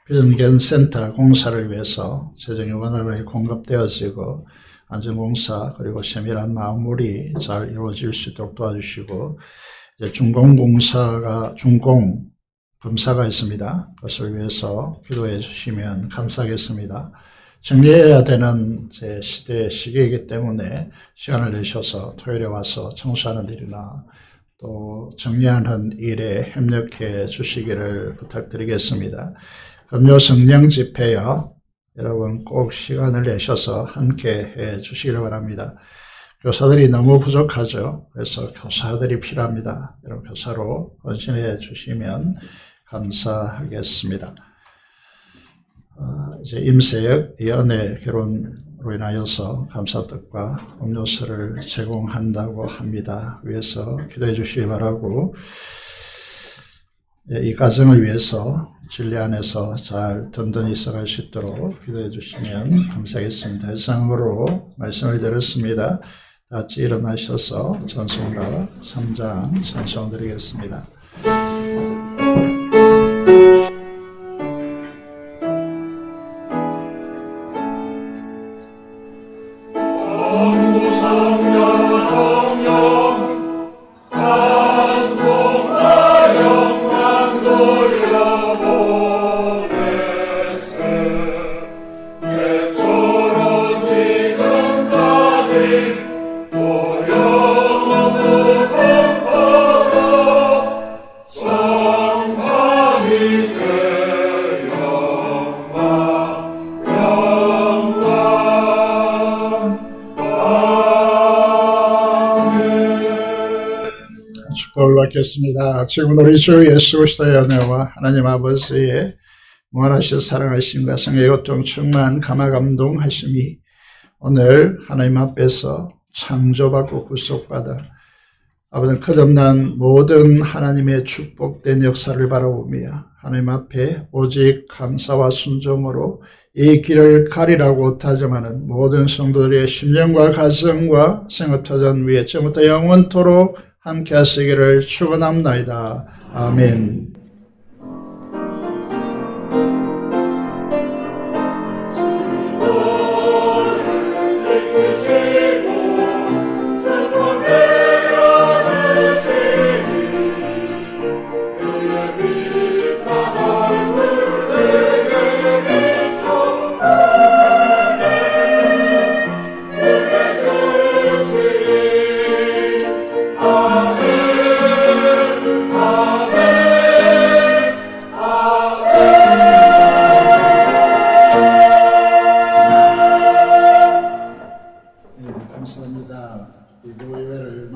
비전견센터 공사를 위해서 재정이 원활하게 공급되어지고 안전공사 그리고 세밀한 마무리 잘 이루어질 수 있도록 도와주시고, 이제 준공검사가 있습니다. 그것을 위해서 기도해 주시면 감사하겠습니다. 정리해야 되는 제 시기이기 때문에 시간을 내셔서 토요일에 와서 청소하는 일이나 또 정리하는 일에 협력해 주시기를 부탁드리겠습니다. 금요 성령 집회요, 여러분 꼭 시간을 내셔서 함께 해 주시기를 바랍니다. 교사들이 너무 부족하죠. 그래서 교사들이 필요합니다. 여러분 교사로 헌신해 주시면 감사하겠습니다. 이제 임세혁 연애 결혼으로 인하여서 감사뜻과 음료수를 제공한다고 합니다. 위해서 기도해 주시기 바라고, 이 가정을 위해서 진리 안에서 잘 든든히 있어갈 수 있도록 기도해 주시면 감사하겠습니다. 이상으로 말씀을 드렸습니다. 다 같이 일어나셔서 찬송가 3장 찬송드리겠습니다. 축복을 받겠습니다. 지금 우리 주 예수 그리스도의 은혜와 하나님 아버지의 무한하신 사랑하심과 성의 고통 충만 감화 감동하심이 오늘 하나님 앞에서 창조받고 구속받아 아버지 거듭난 모든 하나님의 축복된 역사를 바라보며 하나님 앞에 오직 감사와 순종으로 이 길을 가리라고 다짐하는 모든 성도들의 심령과 가정과 생업터전 위에 지금부터 영원토록 함께 하시기를 축원합니다. 아멘. 주 We believe